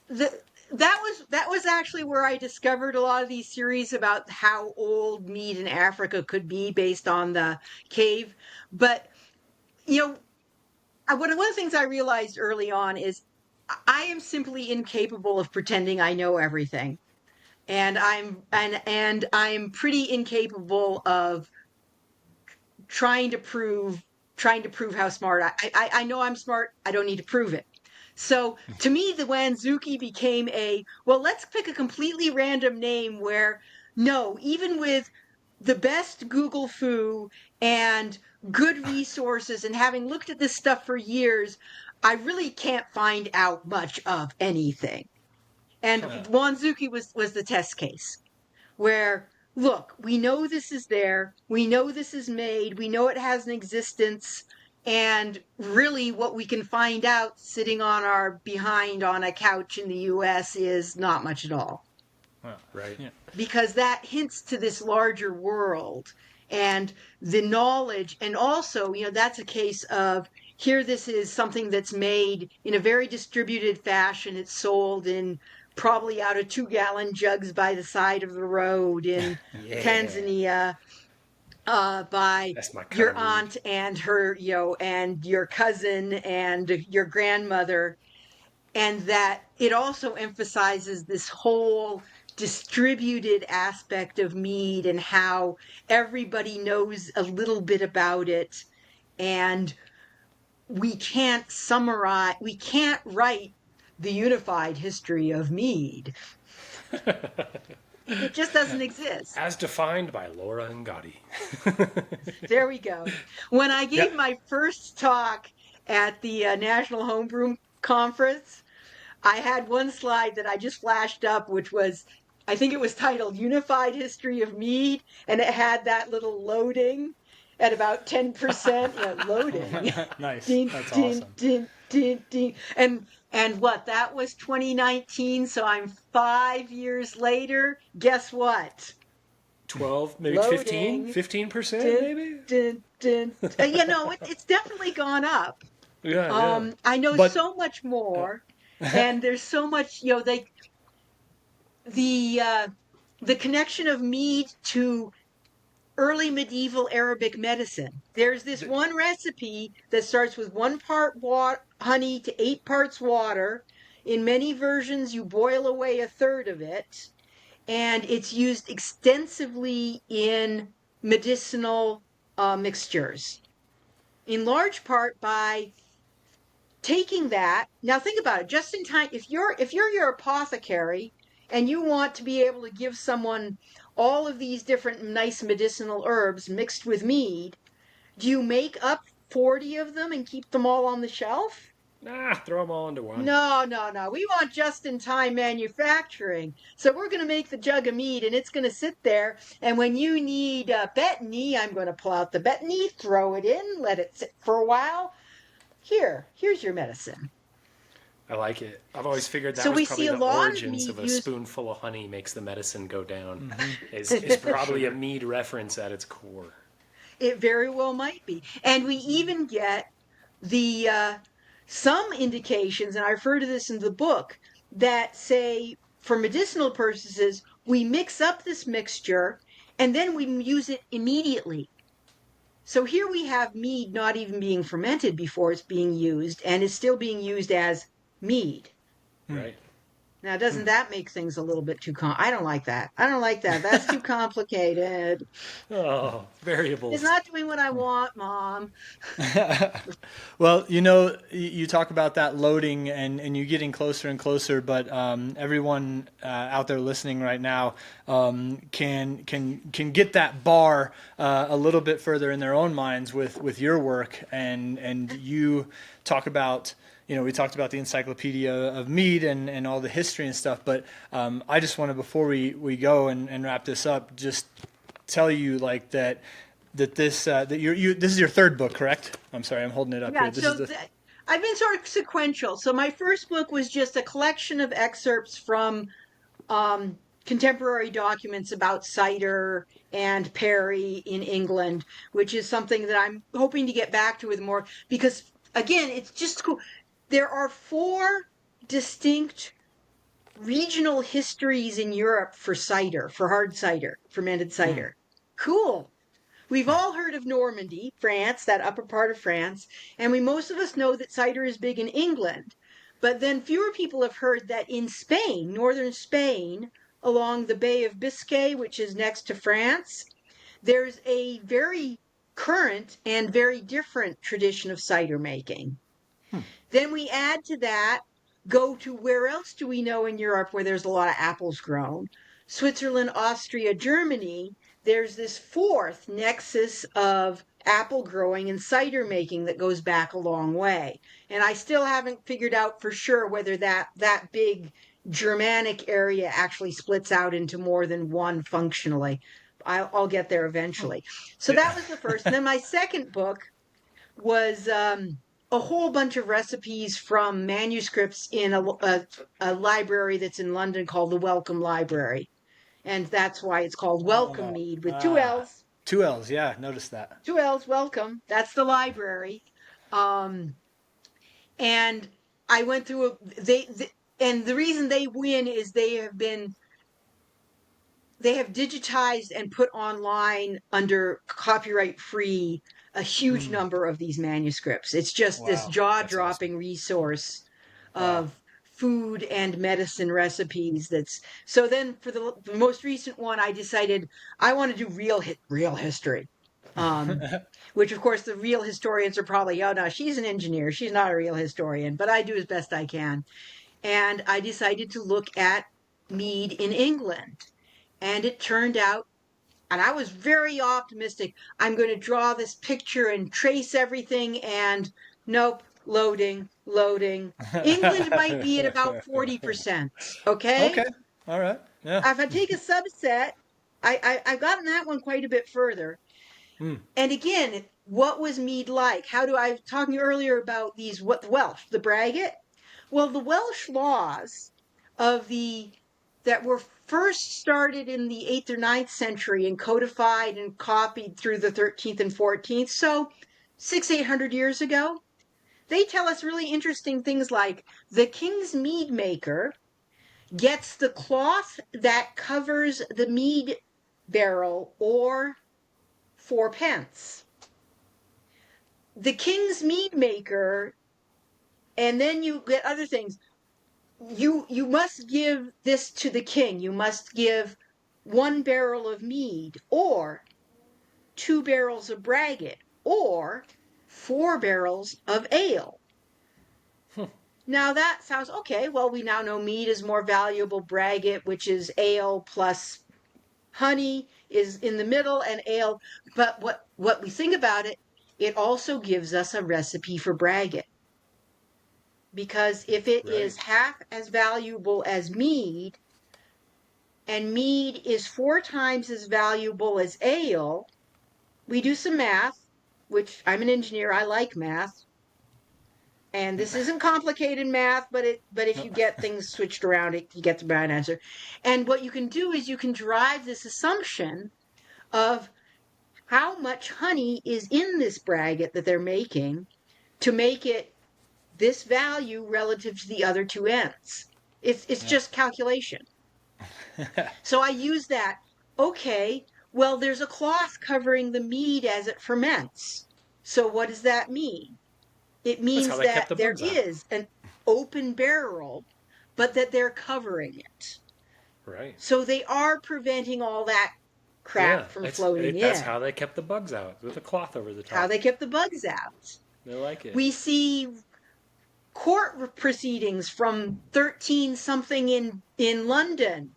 The, that was actually where I discovered a lot of these theories about how old mead in Africa could be based on the cave. But you know, one of the things I realized early on is I am simply incapable of pretending I know everything, and I'm pretty incapable of trying to prove trying to prove how smart I know I'm smart. I don't need to prove it. So to me, the Wanzuki became well, let's pick a completely random name where no, even with the best Google foo and good resources and having looked at this stuff for years, I really can't find out much of anything. And Wanzuki was the test case where look, we know this is there, we know this is made, we know it has an existence, and really what we can find out sitting on our behind on a couch in the US is not much at all. Right. Yeah. Because that hints to this larger world and the knowledge, and also, that's a case of here this is something that's made in a very distributed fashion. It's sold in probably out of 2-gallon jugs by the side of the road in Yeah. Tanzania, by That's my kind your of mead. aunt and her, and your cousin and your grandmother. and that it also emphasizes this whole distributed aspect of mead and how everybody knows a little bit about it, and we can't write the unified history of mead. It just doesn't exist. As defined by Laura Angotti. There we go. When I gave Yep. my first talk at the National Homebrew Conference, I had one slide that I just flashed up, which was, I think it was titled Unified History of Mead, and it had that little loading at about 10%, loading. Nice. Ding, That's ding, awesome. ding, ding, ding. And what? That was 2019, so I'm 5 years later. Guess what? 12, maybe Loading. 15%, Dun, maybe? dun, dun. It's definitely gone up. Yeah. I know But so much more, and there's so much, the the connection of mead to early medieval Arabic medicine. There's this one recipe that starts with 1 part honey to 8 parts water. In many versions, you boil away a third of it, and it's used extensively in medicinal mixtures, in large part by taking that. Now think about it, just in time, if you're your apothecary and you want to be able to give someone all of these different nice medicinal herbs mixed with mead, do you make up 40 of them and keep them all on the shelf? Throw them all into one. No, no, no. We want just in time manufacturing. So we're going to make the jug of mead and it's going to sit there. And when you need betony, I'm going to pull out the betony, throw it in, let it sit for a while. Here's your medicine. I like it. I've always figured that So was we probably see a the lot of origins mead of a used. spoonful of honey makes the medicine go down. Is probably a mead reference at its core. It very well might be. And we even get the some indications, and I refer to this in the book, that say for medicinal purposes, we mix up this mixture and then we use it immediately. So here we have mead not even being fermented before it's being used, and is still being used as mead. Right. Now, doesn't that make things a little bit too I don't like that. I don't like that. That's too complicated. Oh, variables. It's not doing what I want, Mom. Well, you talk about that loading and you getting closer and closer, but everyone out there listening right now can get that bar a little bit further in their own minds with your work, and you talk about. We talked about the Encyclopedia of Mead and all the history and stuff, but I just want to, before we go and wrap this up, just tell you like that this is your third book, correct? I'm sorry, I'm holding it up Yeah, here. This so is the I've been sort of sequential. So my first book was just a collection of excerpts from contemporary documents about cider and perry in England, which is something that I'm hoping to get back to with more, because again, it's just cool. There are 4 distinct regional histories in Europe for cider, for hard cider, fermented cider. Cool. We've all heard of Normandy, France, that upper part of France, and most of us know that cider is big in England. But then fewer people have heard that in Spain, northern Spain, along the Bay of Biscay, which is next to France, there's a very current and very different tradition of cider making. Then we add to that, go to where else do we know in Europe where there's a lot of apples grown? Switzerland, Austria, Germany. There's this 4th nexus of apple growing and cider making that goes back a long way. And I still haven't figured out for sure whether that big Germanic area actually splits out into more than one functionally. I'll get there eventually. So that was the first. And then my second book was a whole bunch of recipes from manuscripts in a library that's in London called the Wellcome Library. And that's why it's called Welcome Mead with 2 L's. 2 L's. Yeah, notice that. 2 L's, Welcome. That's the library. And I went through and the reason they win is they have digitized and put online under copyright free a huge number of these manuscripts. It's just this Wow, jaw-dropping resource of food and medicine recipes. So then for the most recent one, I decided I want to do real history. Which of course the real historians are probably, oh no, she's an engineer, she's not a real historian, but I do as best I can. And I decided to look at mead in England. And it turned out, and I was very optimistic, I'm going to draw this picture and trace everything, and nope, loading. England might be at about 40%. Okay? Okay. All right. Yeah. If I take a subset, I've gotten that one quite a bit further. And again, what was mead like? I was talking earlier about what the Welsh, the braggot. Well, the Welsh laws that were first started in the 8th or 9th century and codified and copied through the 13th and 14th, so 800 years ago, they tell us really interesting things like the king's mead maker gets the cloth that covers the mead barrel or 4 pence. The king's mead maker, and then you get other things. You must give this to the king. You must give 1 barrel of mead, or 2 barrels of braggot, or 4 barrels of ale. Now that sounds okay. Well, we now know mead is more valuable. Braggot, which is ale plus honey, is in the middle, and ale. But what we think about it, it also gives us a recipe for braggot. Because if it is half as valuable as mead, and mead is 4 times as valuable as ale, we do some math, which I'm an engineer, I like math. And this isn't complicated math, but if you get things switched around, you get the right answer. And what you can do is you can derive this assumption of how much honey is in this braggot that they're making to make it this value relative to the other 2 ends. It's just calculation. So I use that. Okay, well, there's a cloth covering the mead as it ferments. So what does that mean? It means that there is an open barrel, but that they're covering it. Right. So they are preventing all that crap from floating in. That's how they kept the bugs out, with a cloth over the top. How they kept the bugs out. They like it. We see court proceedings from 13-something in London.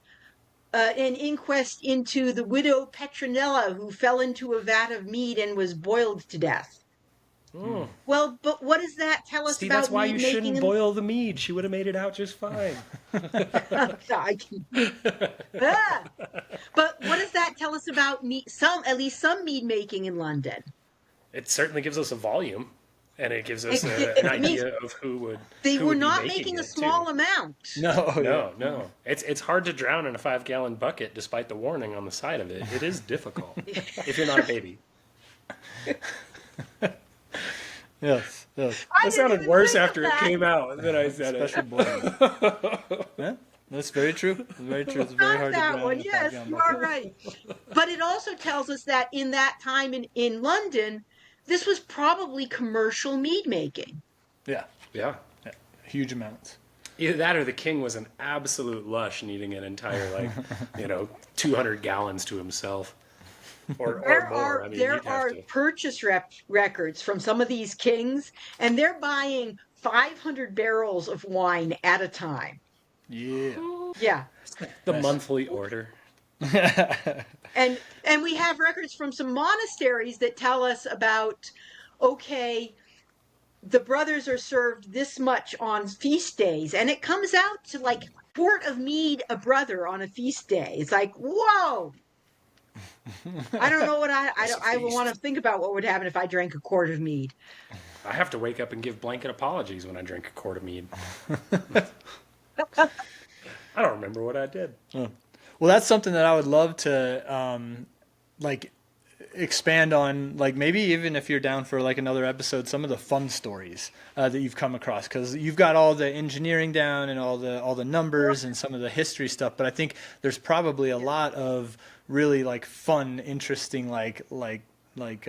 An inquest into the widow Petronella, who fell into a vat of mead and was boiled to death. Well, but what does that tell us about that's why mead you shouldn't boil the mead. She would have made it out just fine. But what does that tell us about mead? At least some mead making in London. It certainly gives us a volume, and it gives us an idea of who would. They who were would not be making a it, small too. amount. No. It's hard to drown in a 5-gallon bucket, despite the warning on the side of it. It is difficult if you're not a baby. Yes. That sounded worse after it came out than I said it. Yeah, that's very true. It's very true. It's very hard to drown one. in a Yes, 5-gallon you bucket. are right. But it also tells us that in that time in London, this was probably commercial mead making. Yeah. Yeah. Huge amounts. Either that or the king was an absolute lush, needing an entire 200 gallons to himself. Or more. There are purchase records from some of these kings, and they're buying 500 barrels of wine at a time. Yeah. The monthly order. And we have records from some monasteries that tell us about, okay, the brothers are served this much on feast days, and it comes out to like a quart of mead a brother on a feast day. It's like, whoa. I don't know what I want to think about what would happen if I drank a quart of mead. I have to wake up and give blanket apologies when I drink a quart of mead. I don't remember what I did. Well, that's something that I would love to expand on, like maybe even if you're down for like another episode, some of the fun stories that you've come across, because you've got all the engineering down and all the numbers and some of the history stuff, but I think there's probably a lot of really like fun, interesting, like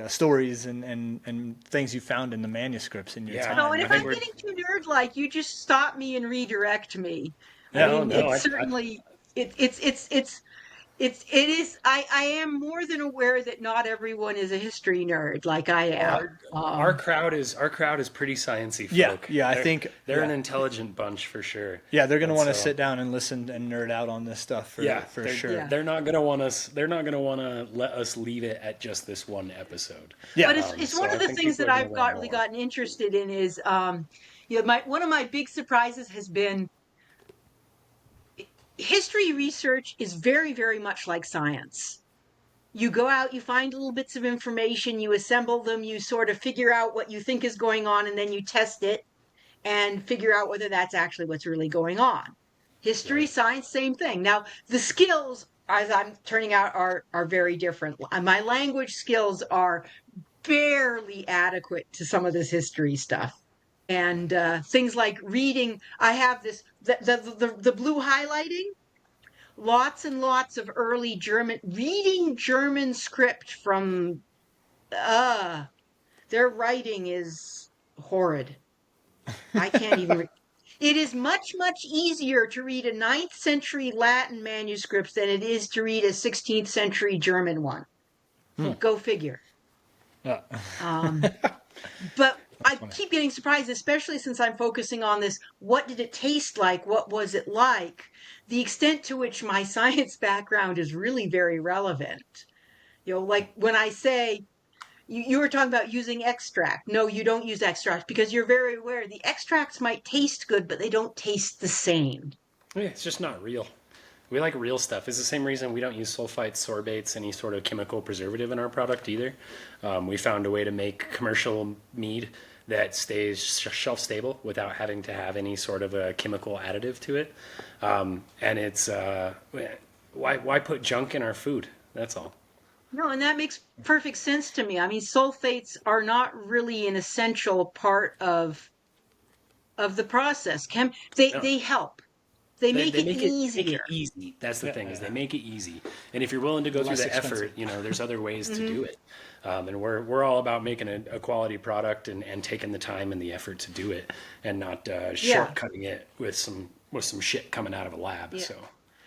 stories and things you found in the manuscripts in your Yeah. time. No, and I if think I'm we're getting too nerd-like, you just stop me and redirect me. I Yeah. mean, no. it's certainly it is. I am more than aware that not everyone is a history nerd like I Well, am. our crowd is pretty sciencey Yeah, folk. yeah, I think They're an yeah. intelligent bunch for sure. Yeah, they're gonna And want to so, sit down and listen and nerd out on this stuff for yeah, for they're, sure. Yeah. they're not gonna want us. They're not gonna want to let us leave it at just this one episode. Yeah. But it's So one I of the think things people that are gonna I've want really more. gotten interested in is my one of my big surprises has been history research is very, very much like science. You go out, you find little bits of information, you assemble them, you sort of figure out what you think is going on, and then you test it and figure out whether that's actually what's really going on. History, Right. science, same thing. Now, the skills, as I'm turning out, are very different. My language skills are barely adequate to some of this history stuff. And things like reading, I have this the blue highlighting, lots and lots of early German reading German script from their writing is horrid. I can't even it is much easier to read a ninth century Latin manuscript than it is to read a 16th century German one. Go figure. Yeah. Um, but I funny. keep getting surprised, especially since I'm focusing on this. What did it taste like? What was it like? The extent to which my science background is really very relevant. Like when I say, you were talking about using extract. No, you don't use extract because you're very aware the extracts might taste good, but they don't taste the same. Yeah, it's just not real. We like real stuff. It's the same reason we don't use sulfites, sorbates, any sort of chemical preservative in our product either. We found a way to make commercial mead that stays shelf stable without having to have any sort of a chemical additive to it. And it's why put junk in our food? That's all. No, and that makes perfect sense to me. I mean, sulfates are not really an essential part of the process. No. They help. They make They it make it easier. easy. That's the Yeah, thing is yeah. they make it easy. And if you're willing to go through Less the expensive. effort, there's other ways to do it. And we're all about making a quality product and taking the time and the effort to do it, and not shortcutting it with some shit coming out of a lab. Yeah.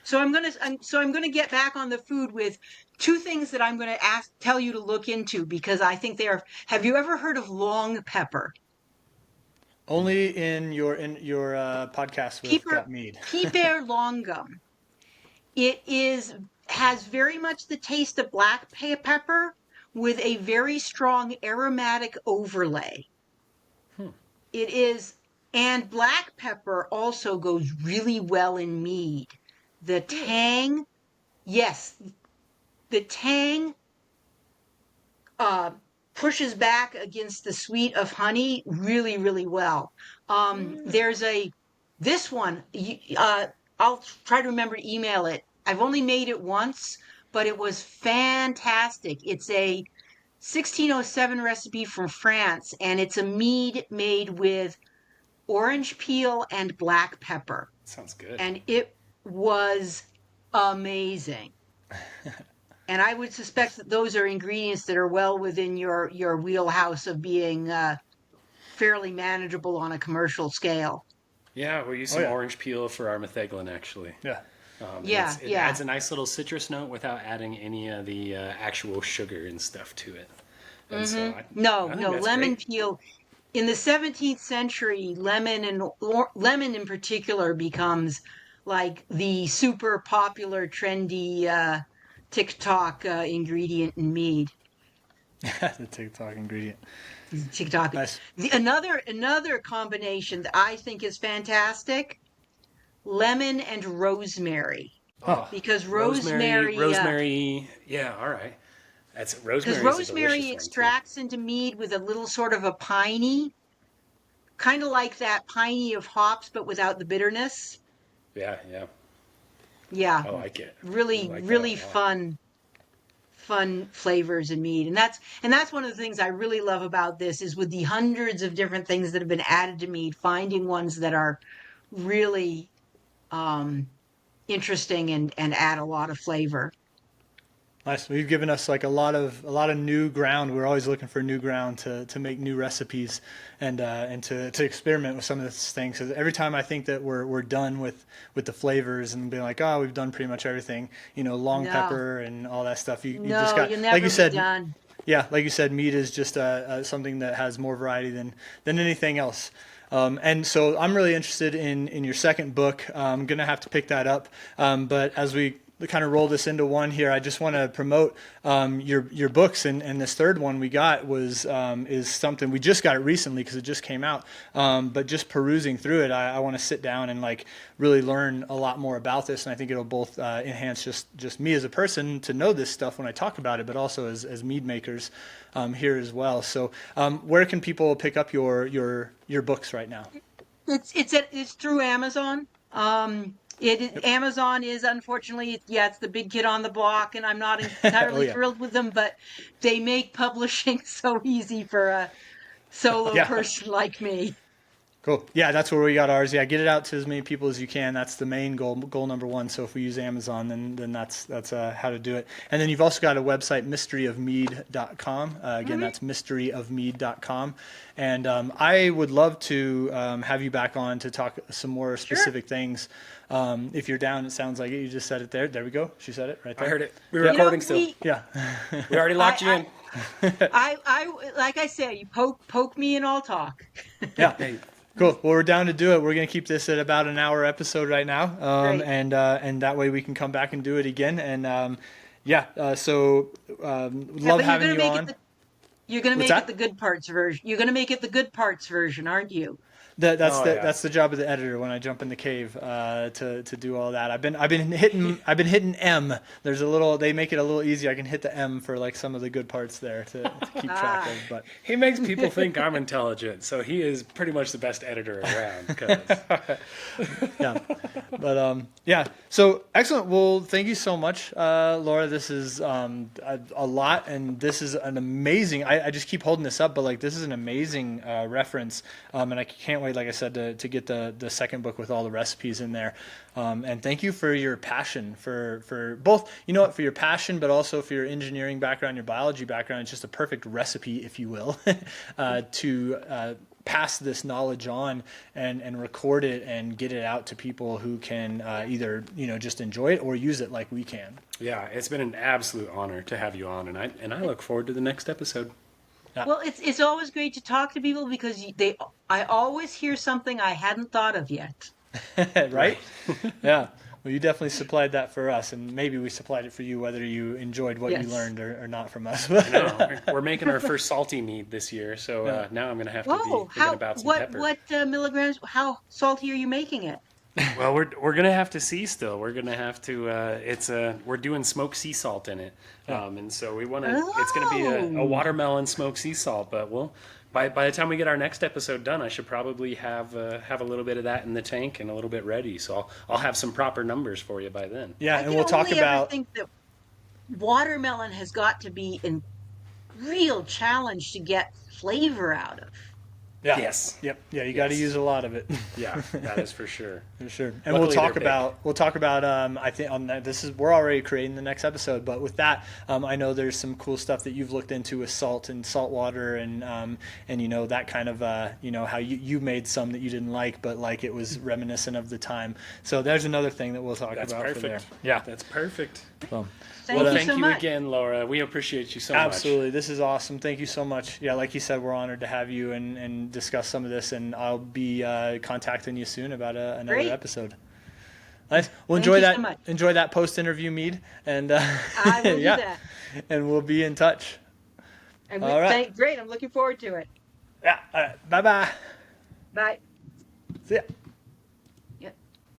So I'm gonna get back on the food with two things that I'm gonna tell you to look into because I think they are. Have you ever heard of long pepper? Only in your podcast with Piper Got Mead. Piper longum. It has very much the taste of black pepper with a very strong aromatic overlay. It is, and black pepper also goes really well in mead. The tang, yes, the tang uh, pushes back against the sweet of honey really, really well. There's this one, I'll try to remember to email it. I've only made it once, but it was fantastic. It's a 1607 recipe from France, and it's a mead made with orange peel and black pepper. sounds good. And it was amazing. And I would suspect that those are ingredients that are well within your wheelhouse of being fairly manageable on a commercial scale. Yeah, we use Oh some yeah. orange peel for our metheglin actually. Yeah. Yeah, It yeah. adds a nice little citrus note without adding any of the actual sugar and stuff to it. And so No, I think no, that's lemon great. peel. In the 17th century, lemon in particular becomes like the super popular, trendy TikTok ingredient in mead. The TikTok ingredient. TikTok. Nice. Another combination that I think is fantastic: lemon and rosemary. Oh, Because Rosemary. Yeah, all right. That's rosemary is a delicious one too. extracts into mead with a little sort of a piney, kind of like that piney of hops, but without the bitterness. Yeah, yeah. Yeah, I like it. I really, like that really a lot. fun flavors in mead, and that's one of the things I really love about this is with the hundreds of different things that have been added to mead, finding ones that are really interesting and add a lot of flavor. Nice. You've given us like a lot of new ground. We're always looking for new ground to make new recipes and to experiment with some of this things. So every time I think that we're done with the flavors and being like, oh, we've done pretty much everything, long No. pepper and all that stuff. You No, just got, you'll never like you said, be done. yeah, like you said, meat is just something that has more variety than anything else. And so I'm really interested in your second book. I'm going to have to pick that up. But as we kind of roll this into one here, I just want to promote your books. And this third one we got is something, we just got it recently because it just came out. But just perusing through it, I want to sit down and like really learn a lot more about this. And I think it'll both enhance just me as a person to know this stuff when I talk about it, but also as mead makers here as well. So where can people pick up your books right now? It's through Amazon. Amazon is unfortunately, it's the big kid on the block, and I'm not entirely thrilled with them, but they make publishing so easy for a solo person like me. Cool. Yeah, that's where we got ours. Yeah, get it out to as many people as you can. That's the main goal number one. So if we use Amazon, then that's how to do it. And then you've also got a website, mysteryofmead.com. Again, that's mysteryofmead.com. And I would love to have you back on to talk some more specific things. If you're down, it sounds like it. You just said it there. There we go. She said it right there. I heard it. We were recording still. Yeah. We already locked you in. I like I said, you poke me and I'll talk. Yeah. Hey. Cool. Well, we're down to do it. We're going to keep this at about an hour episode right now, and that way we can come back and do it again. And love having you on. You're going to make it the good parts version. You're going to make it the good parts version, aren't you? That's the job of the editor when I jump in the cave to do all that. I've been hitting M. There's they make it a little easy. I can hit the M for like some of the good parts there to keep track of. But he makes people think I'm intelligent, so he is pretty much the best editor around. Yeah, but So excellent. Well, thank you so much, Laura. This is a lot, and this is an amazing. I just keep holding this up, but like this is an amazing reference, and I can't wait, like I said, to get the second book with all the recipes in there. And thank you for your passion for both, for your passion, but also for your engineering background, your biology background. It's just a perfect recipe, if you will, to pass this knowledge on and record it and get it out to people who can either, just enjoy it or use it like we can. Yeah, it's been an absolute honor to have you on, and I look forward to the next episode. Yeah. Well, it's always great to talk to people because I always hear something I hadn't thought of yet. Right? Yeah. Well, you definitely supplied that for us, and maybe we supplied it for you, whether you enjoyed what you learned or not from us. I know. We're making our first salty mead this year, so now I'm going to have to be thinking about some pepper. What milligrams? How salty are you making it? Well, we're gonna have to see still. We're gonna have to. We're doing smoked sea salt in it, and so we want to. It's gonna be a watermelon smoked sea salt. But by the time we get our next episode done, I should probably have a little bit of that in the tank and a little bit ready. So I'll have some proper numbers for you by then. Yeah, and we'll talk about. I think that watermelon has got to be a real challenge to get flavor out of. Yeah. Yes. Yep. Yeah, you got to use a lot of it. Yeah, that is for sure. For sure. And we'll talk about I think on that we're already creating the next episode, but with that, I know there's some cool stuff that you've looked into with salt and salt water and that kind of how you made some that you didn't like, but like it was reminiscent of the time. So there's another thing that we'll talk about. That's perfect. For there. Yeah. That's perfect. So, Thank you again, Laura. We appreciate you so much. Absolutely. This is awesome. Thank you so much. Yeah, like you said, we're honored to have you and discuss some of this, and I'll be contacting you soon about another episode. Nice. Well, enjoy that. So enjoy that post-interview mead, and I will do that. And we'll be in touch. And all right. Great. I'm looking forward to it. Yeah. All right. Bye-bye. Bye. See ya.